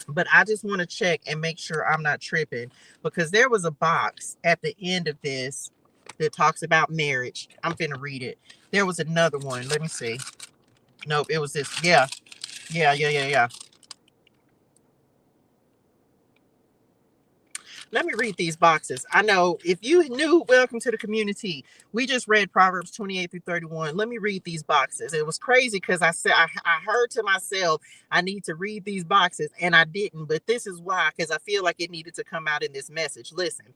but I just want to check and make sure I'm not tripping, because there was a box at the end of this that talks about marriage. I'm finna read it. There was another one. Let me see. Nope, it was this. Yeah. Let me read these boxes. I know if you knew, welcome to the community. We just read Proverbs 28 through 31. Let me read these boxes. It was crazy because I said I heard to myself, I need to read these boxes, and I didn't. But this is why, because I feel like it needed to come out in this message. Listen,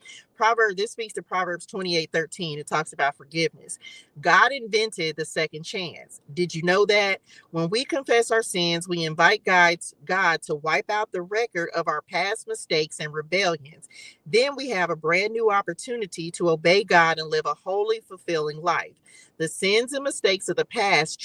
this speaks to Proverbs 28:13. It talks about forgiveness. God invented the second chance. Did you know that? When we confess our sins, we invite God to wipe out the record of our past mistakes and rebellions. Then we have a brand new opportunity to obey God and live a holy, fulfilling life. The sins and mistakes of the past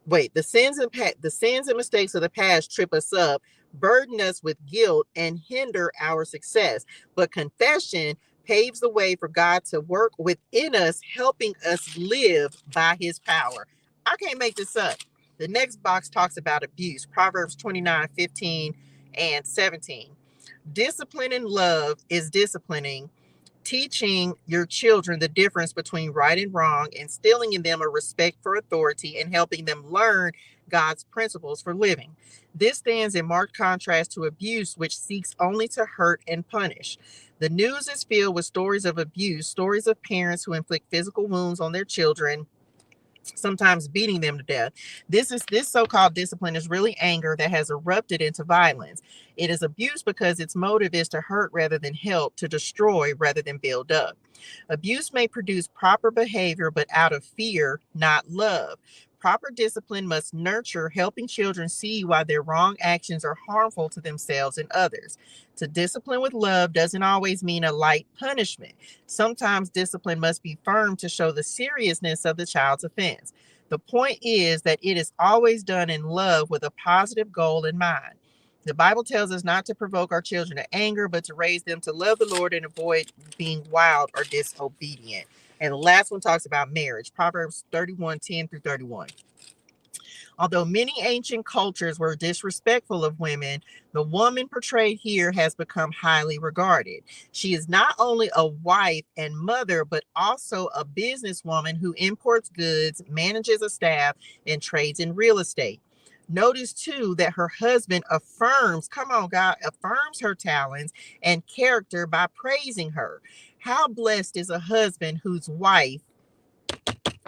the sins and mistakes of the past trip us up, burden us with guilt, and hinder our success. But confession paves the way for God to work within us, helping us live by his power. I can't make this up. The next box talks about abuse. Proverbs 29:15 and 17. Discipline and love is disciplining, teaching your children the difference between right and wrong, instilling in them a respect for authority, and helping them learn God's principles for living. This stands in marked contrast to abuse, which seeks only to hurt and punish. The news is filled with stories of abuse, stories of parents who inflict physical wounds on their children, sometimes beating them to death. This so-called discipline is really anger that has erupted into violence. It is abuse because its motive is to hurt rather than help, to destroy rather than build up. Abuse may produce proper behavior, but out of fear, not love. Proper discipline must nurture, helping children see why their wrong actions are harmful to themselves and others. To discipline with love doesn't always mean a light punishment. Sometimes discipline must be firm to show the seriousness of the child's offense. The point is that it is always done in love with a positive goal in mind. The Bible tells us not to provoke our children to anger, but to raise them to love the Lord and avoid being wild or disobedient. And the last one talks about marriage, Proverbs 31:10 through 31. Although many ancient cultures were disrespectful of women, the woman portrayed here has become highly regarded. She is not only a wife and mother, but also a businesswoman who imports goods, manages a staff, and trades in real estate. Notice too that her husband affirms her talents and character by praising her. How blessed is a husband whose wife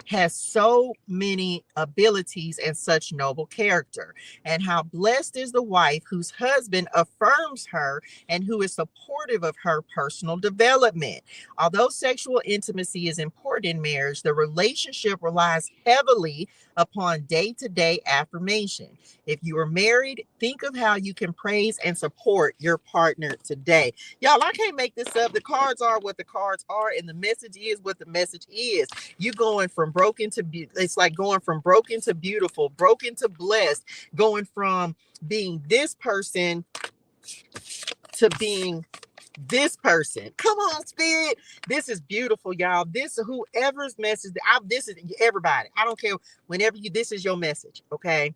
has so many abilities and such noble character. And how blessed is the wife whose husband affirms her and who is supportive of her personal development. Although sexual intimacy is important in marriage, the relationship relies heavily upon day-to-day affirmation. If you are married, think of how you can praise and support your partner today. Y'all, I can't make this up. The cards are what the cards are, and the message is what the message is. You going from broken to it's like going from broken to beautiful, broken to blessed, going from being this person to being this person. Come on, spirit. This is beautiful, y'all. This is whoever's message. This is everybody. I don't care. This is your message, okay?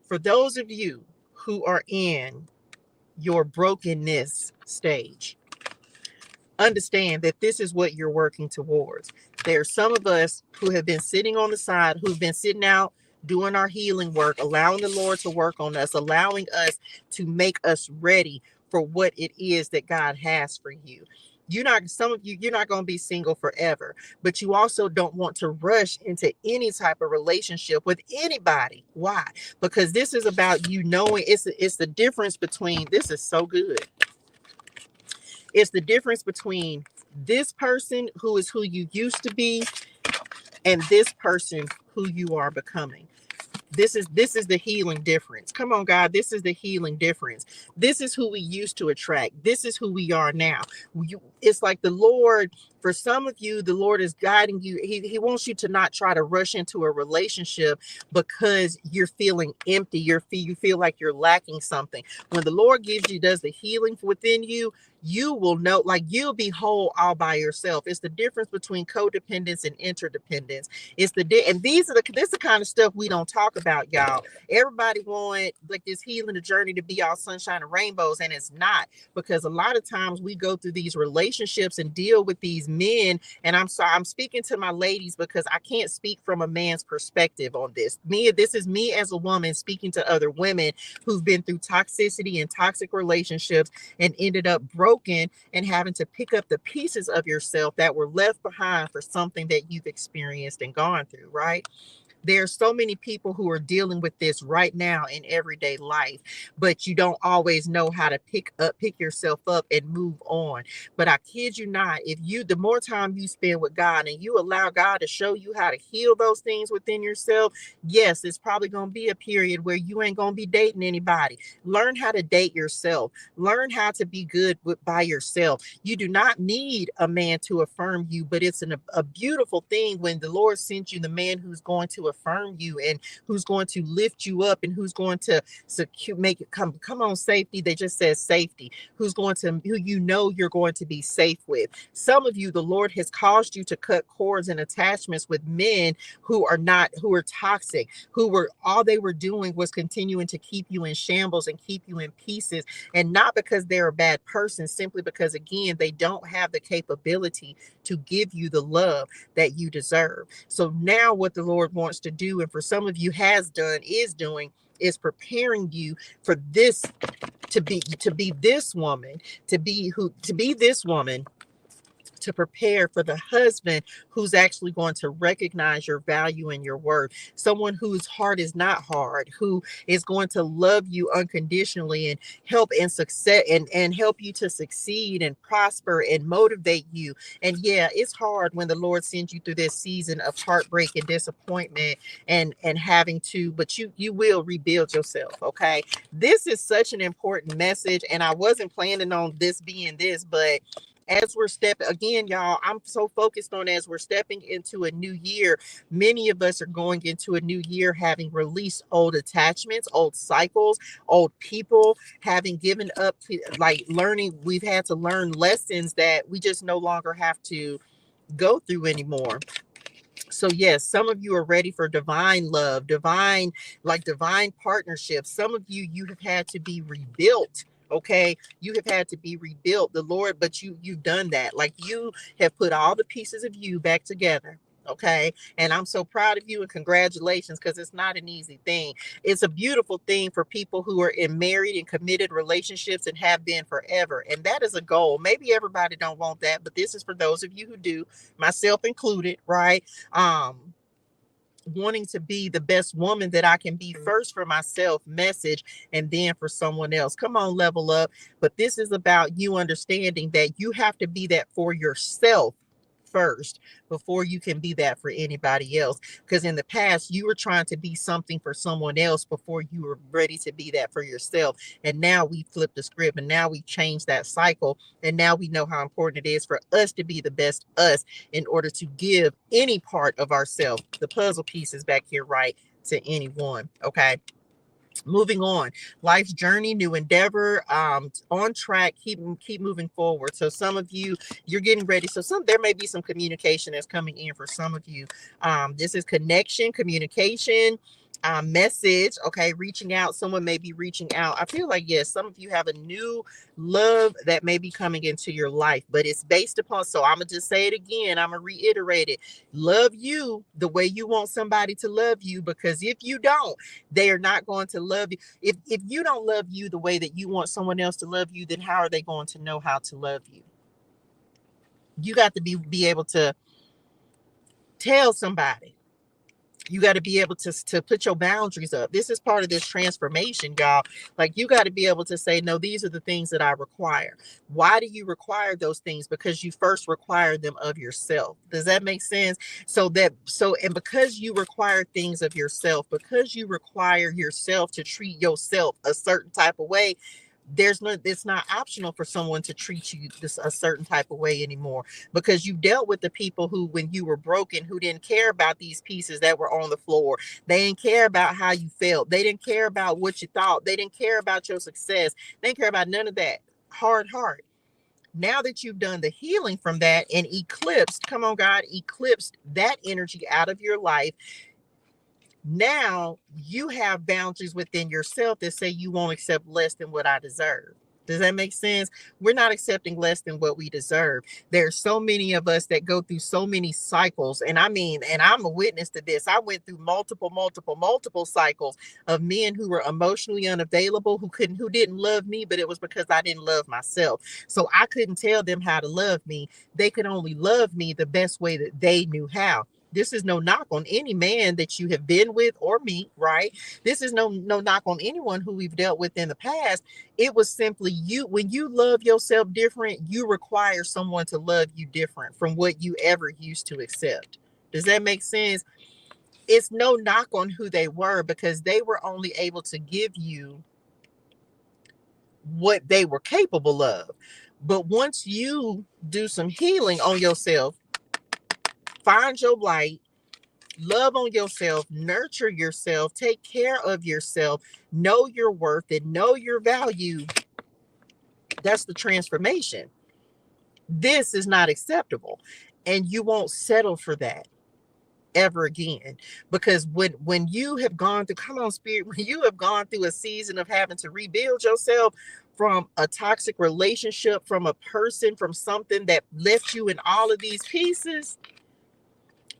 For those of you who are in your brokenness stage, understand that this is what you're working towards. There are some of us who have been sitting on the side, who've been sitting out doing our healing work, allowing the Lord to work on us, allowing us to make us ready for what it is that God has for you. You're not going to be single forever, but you also don't want to rush into any type of relationship with anybody. Why? Because this is about you knowing it's the difference between, this is so good. It's the difference between this person who is who you used to be and this person who you are becoming. This is the healing difference. Come on, God. This is the healing difference. This is who we used to attract. This is who we are now. It's like the Lord, for some of you, the Lord is guiding you. He wants you to not try to rush into a relationship because you're feeling empty. You feel like you're lacking something. When the Lord does the healing within you, you will know, like you'll be whole all by yourself. It's the difference between codependence and interdependence. This is the kind of stuff we don't talk about, y'all. Everybody want like this healing, the journey to be all sunshine and rainbows, and it's not, because a lot of times we go through these relationships and deal with these men, and I'm sorry, I'm speaking to my ladies because I can't speak from a man's perspective on this. This is me as a woman speaking to other women who've been through toxicity and toxic relationships and ended up broken and having to pick up the pieces of yourself that were left behind for something that you've experienced and gone through, right? There's so many people who are dealing with this right now in everyday life, but you don't always know how to pick yourself up and move on. But I kid you not, if you, the more time you spend with God and you allow God to show you how to heal those things within yourself, yes, it's probably going to be a period where you ain't going to be dating anybody. Learn how to date yourself. Learn how to be good by yourself. You do not need a man to affirm you, but it's a beautiful thing when the Lord sends you the man who's going to affirm you and who's going to lift you up and who's going to make it come on, safety. They just said safety. Who you know you're going to be safe with. Some of you, the Lord has caused you to cut cords and attachments with men who are toxic, all they were doing was continuing to keep you in shambles and keep you in pieces. And not because they're a bad person, simply because, again, they don't have the capability to give you the love that you deserve. So now what the Lord wants to do, and for some of you is doing, is preparing you for this, to be this woman, to be this woman, to prepare for the husband who's actually going to recognize your value and your worth. Someone whose heart is not hard, who is going to love you unconditionally and help and success and help you to succeed and prosper and motivate you. And yeah, it's hard when the Lord sends you through this season of heartbreak and disappointment and having to, but you will rebuild yourself. Okay. This is such an important message, and I wasn't planning on this being this, but as we're stepping again, y'all, I'm so focused on as we're stepping into a new year. Many of us are going into a new year having released old attachments, old cycles, old people, having given up to learning. We've had to learn lessons that we just no longer have to go through anymore. So yes, some of you are ready for divine love, divine partnerships. Some of you have had to be rebuilt. Okay, you have had to be rebuilt, the Lord, but you've done that. Like, you have put all the pieces of you back together. Okay, and I'm so proud of you and congratulations, because it's not an easy thing. It's a beautiful thing for people who are in married and committed relationships and have been forever, and that is a goal. Maybe everybody don't want that, but this is for those of you who do, myself included, right? Wanting to be the best woman that I can be, first for myself, message, and then for someone else. Come on, level up. But this is about you understanding that you have to be that for yourself first before you can be that for anybody else. Because in the past, you were trying to be something for someone else before you were ready to be that for yourself. And now we flipped the script, and now we changed that cycle. And now we know how important it is for us to be the best us in order to give any part of ourselves, the puzzle pieces back here, right, to anyone. Okay. Moving on, life's journey, new endeavor, on track, keep moving forward. So some of you, you're getting ready. So there may be some communication that's coming in for some of you. This is connection, communication, message. Okay, reaching out. Someone may be reaching out. I feel like, yes, some of you have a new love that may be coming into your life, but it's based upon, so I'm gonna just say it again, I'm gonna reiterate it. Love you the way you want somebody to love you, because if you don't, they are not going to love you. If you don't love you the way that you want someone else to love you, then how are they going to know how to love you? You got to be able to tell somebody. You got to be able to put your boundaries up. This is part of this transformation, y'all. Like, you got to be able to say, no, these are the things that I require. Why do you require those things? Because you first require them of yourself. Does that make sense? And because you require things of yourself, because you require yourself to treat yourself a certain type of way, it's not optional for someone to treat you a certain type of way anymore, because you dealt with the people who, when you were broken, who didn't care about these pieces that were on the floor. They didn't care about how you felt. They didn't care about what you thought. They didn't care about your success. They didn't care about none of that. Hard heart. Now that you've done the healing from that and eclipsed that energy out of your life, now you have boundaries within yourself that say you won't accept less than what I deserve. Does that make sense? We're not accepting less than what we deserve. There's so many of us that go through so many cycles. And I mean, and I'm a witness to this. I went through multiple cycles of men who were emotionally unavailable, who didn't love me, but it was because I didn't love myself. So I couldn't tell them how to love me. They could only love me the best way that they knew how. This is no knock on any man that you have been with or me, right? This is no knock on anyone who we've dealt with in the past. It was simply you. When you love yourself different, you require someone to love you different from what you ever used to accept. Does that make sense? It's no knock on who they were, because they were only able to give you what they were capable of. But once you do some healing on yourself, find your light, love on yourself, nurture yourself, take care of yourself, know your worth and know your value, that's the transformation. This is not acceptable. And you won't settle for that ever again. Because when you have gone through, come on, spirit, when you have gone through a season of having to rebuild yourself from a toxic relationship, from a person, from something that left you in all of these pieces,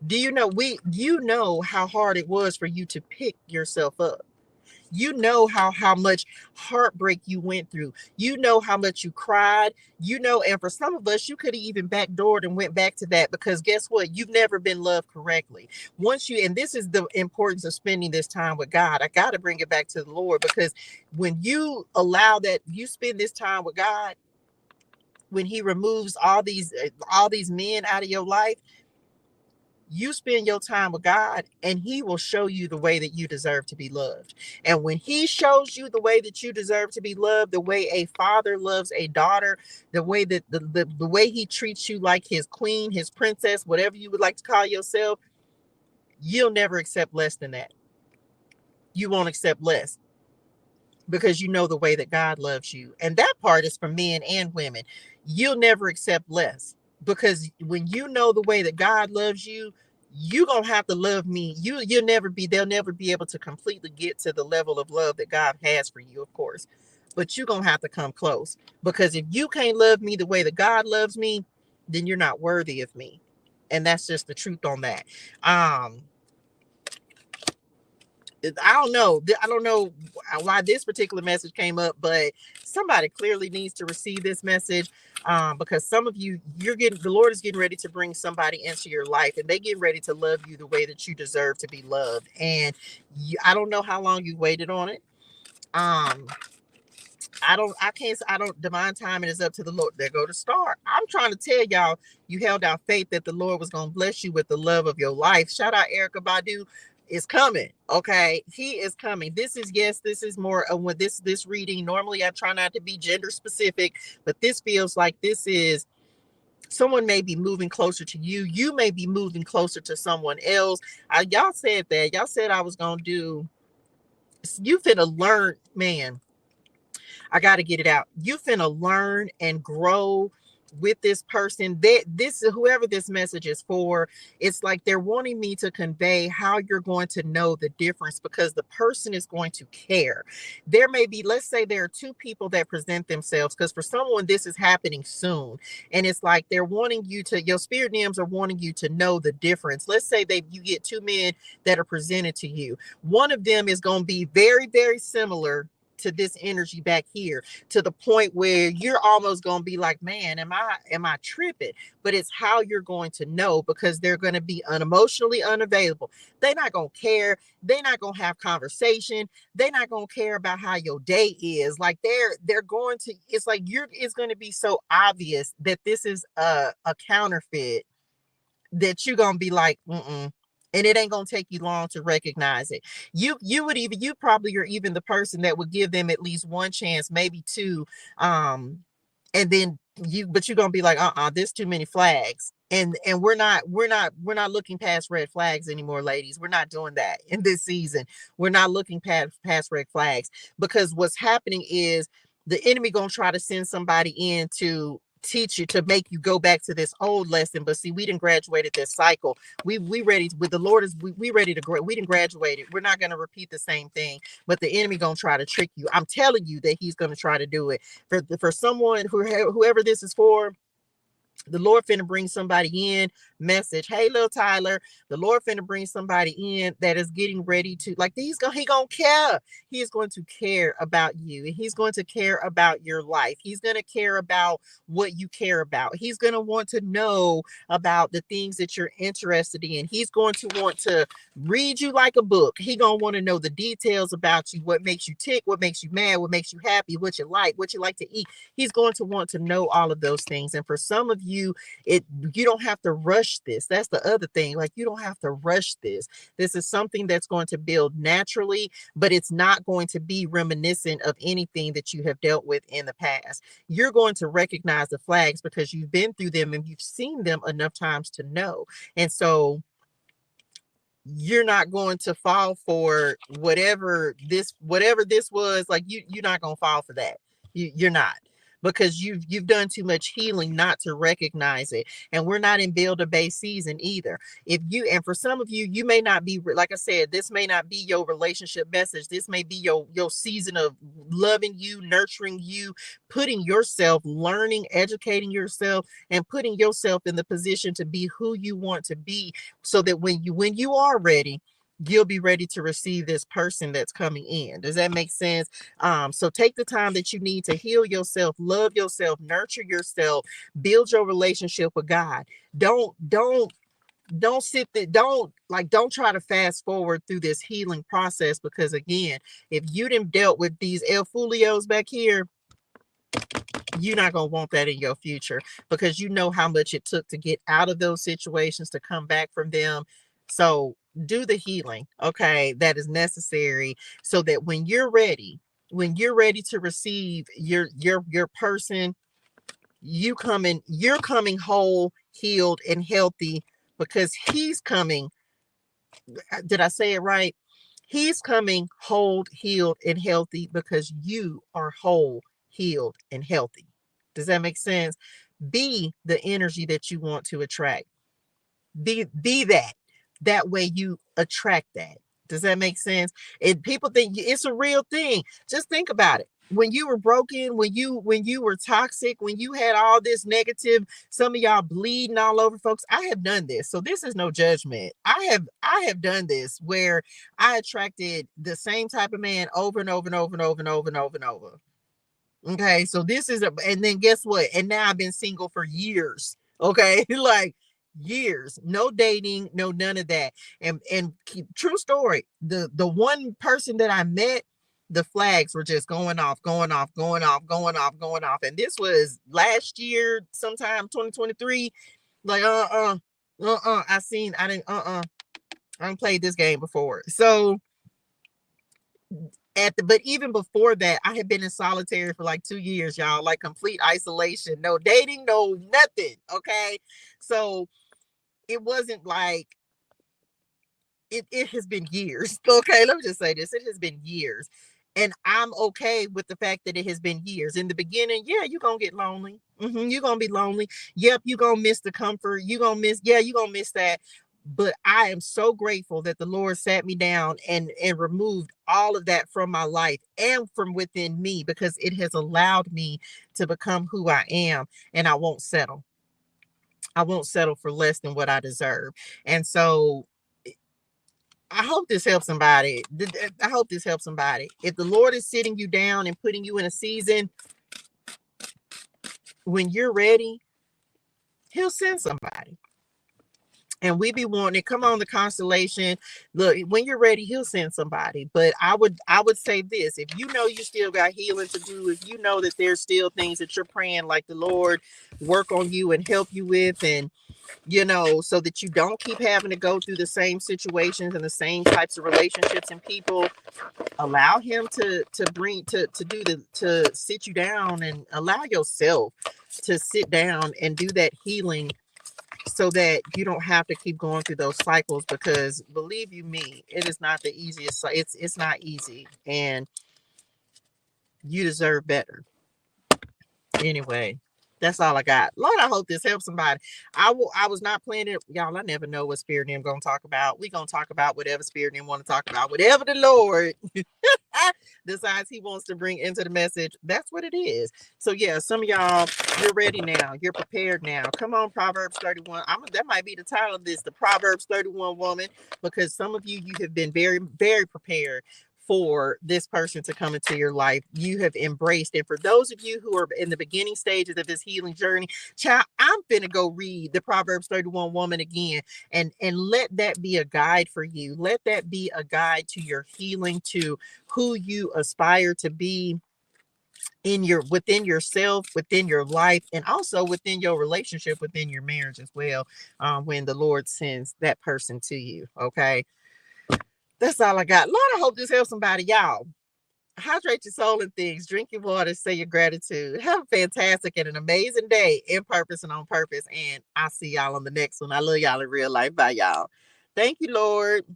do you know how hard it was for you to pick yourself up? You know how much heartbreak you went through. You know how much you cried. And for some of us, you could have even backdoored and went back to that, because guess what? You've never been loved correctly. And this is the importance of spending this time with God. I got to bring it back to the Lord, because when you allow that, you spend this time with God, when he removes all these men out of your life, you spend your time with God, and he will show you the way that you deserve to be loved. And when he shows you the way that you deserve to be loved, the way a father loves a daughter, the way that the way he treats you like his queen, his princess, whatever you would like to call yourself, you'll never accept less than that. You won't accept less, because you know the way that God loves you. And that part is for men and women. You'll never accept less, because when you know the way that God loves you, you're gonna have to love me. They'll never be able to completely get to the level of love that God has for you, of course. But you're gonna have to come close, because if you can't love me the way that God loves me, then you're not worthy of me. And that's just the truth on that. I don't know. I don't know why this particular message came up, but somebody clearly needs to receive this message, because some of you, the Lord is getting ready to bring somebody into your life, and they get ready to love you the way that you deserve to be loved. And I don't know how long you waited on it. Divine timing is up to the Lord. There go to start. I'm trying to tell y'all, you held out faith that the Lord was going to bless you with the love of your life. Shout out Erykah Badu is coming. Okay. He is coming. This is more of what this reading. Normally I try not to be gender specific, but this feels like this is someone may be moving closer to you. You may be moving closer to someone else. Y'all said that. Y'all said I was going to do, you finna learn, man. I got to get it out. You finna learn and grow with this person. This whoever this message is for, it's like they're wanting me to convey how you're going to know the difference, because the person is going to care. There may be, let's say there are two people that present themselves, because for someone this is happening soon, and it's like they're wanting you to, your spirit names are wanting you to know the difference. Let's say you get two men that are presented to you. One of them is going to be very, very similar to this energy back here, to the point where you're almost going to be like, man, am I tripping? But it's how you're going to know, because they're going to be unemotionally unavailable. They're not going to care. They're not going to have conversation. They're not going to care about how your day is. Like they're going to, it's like it's going to be so obvious that this is a counterfeit, that you're going to be like, mm-mm. And it ain't gonna take you long to recognize it. You probably are even the person that would give them at least one chance, maybe two, and then but you're gonna be like, there's too many flags, and we're not looking past red flags anymore, ladies. We're not doing that in this season. We're not looking past red flags, because what's happening is the enemy gonna try to send somebody in to teach you, to make you go back to this old lesson. But see, we didn't graduated this cycle. We ready with the Lord is we ready to we didn't graduate it. We're not going to repeat the same thing, but the enemy gonna try to trick you. I'm telling you that he's going to try to do it for someone whoever this is for. The Lord finna bring somebody in. Message, hey, little Tyler, the Lord finna bring somebody in that is getting ready to, like, he gonna care. He is going to care about you, and he's going to care about your life. He's going to care about what you care about. He's going to want to know about the things that you're interested in. He's going to want to read you like a book. He gonna want to know the details about you, what makes you tick, what makes you mad, what makes you happy, what you like to eat. He's going to want to know all of those things. And for some of you, you don't have to rush this. That's the other thing. Like, you don't have to rush this. This is something that's going to build naturally, but it's not going to be reminiscent of anything that you have dealt with in the past. You're going to recognize the flags because you've been through them and you've seen them enough times to know. And so you're not going to fall for whatever this was. Like, you're not going to fall for that. You're not, because you've done too much healing not to recognize it. And we're not in build a base season either. And for some of you, you may not be, like I said, this may not be your relationship message. This may be your season of loving you, nurturing you, putting yourself, learning, educating yourself, and putting yourself in the position to be who you want to be, so that when you are ready, you'll be ready to receive this person that's coming in. Does that make sense? So take the time that you need to heal yourself, love yourself, nurture yourself, build your relationship with God. Don't sit there, don't try to fast forward through this healing process, because again, if you didn't dealt with these El Fulios back here, you're not going to want that in your future, because you know how much it took to get out of those situations, to come back from them. So do the healing, okay, that is necessary, so that when you're ready to receive your person, you're coming whole, healed, and healthy, because he's coming. Did I say it right? He's coming whole, healed, and healthy, because you are whole, healed, and healthy. Does that make sense? Be the energy that you want to attract. Be that. That way you attract that. Does that make sense? And people think it's a real thing. Just think about it. When you were broken, when you were toxic, when you had all this negative, some of y'all bleeding all over, folks. I have done this, so this is no judgment. I have done this, where I attracted the same type of man over and over and over and over and over and over and over. Okay, so this is and then guess what? And now I've been single for years. Okay, like years, no dating, no none of that. And true story, the one person that I met, the flags were just going off, going off, going off, going off, going off. And this was last year, sometime 2023. Like I didn't play this game before. So but even before that, I had been in solitary for like 2 years, y'all, like complete isolation, no dating, no nothing. Okay, so it wasn't like it has been years. Okay, let me just say this: it has been years, and I'm okay with the fact that it has been years. In the beginning, yeah, you're gonna get lonely. You're gonna be lonely. Yep, you're gonna miss the comfort. You're gonna miss that. But I am so grateful that the Lord sat me down and removed all of that from my life and from within me, because it has allowed me to become who I am. And I won't settle. I won't settle for less than what I deserve. And so I hope this helps somebody. I hope this helps somebody. If the Lord is sitting you down and putting you in a season, when you're ready, he'll send somebody. And we be wanting to come on the constellation. Look, when you're ready, he'll send somebody. But I would say this: if you know you still got healing to do, if you know that there's still things that you're praying like the Lord work on you and help you with, and so that you don't keep having to go through the same situations and the same types of relationships and people, allow him to sit you down, and allow yourself to sit down and do that healing, so that you don't have to keep going through those cycles. Because believe you me, it is not the easiest. It's not easy, and you deserve better. Anyway, That's all I got. Lord, I hope this helps somebody. I was not planning, y'all. I never know what spirit them gonna talk about. We gonna talk about whatever spirit them want to talk about, whatever the Lord decides He wants to bring into the message. That's what it is. So yeah, some of y'all, you're ready now. You're prepared now. Come on, Proverbs 31. That might be the title of this, the Proverbs 31 woman, because some of you have been very, very prepared for this person to come into your life. You have embraced. And for those of you who are in the beginning stages of this healing journey, child, I'm finna go read the Proverbs 31 woman again, and let that be a guide for you. Let that be a guide to your healing, to who you aspire to be in your, within yourself, within your life, and also within your relationship, within your marriage as well, when the Lord sends that person to you. Okay, that's all I got. Lord, I hope this helps somebody. Y'all, hydrate your soul and things, drink your water, say your gratitude. Have a fantastic and an amazing day in purpose and on purpose. And I'll see y'all on the next one. I love y'all in real life. Bye, y'all. Thank you, Lord.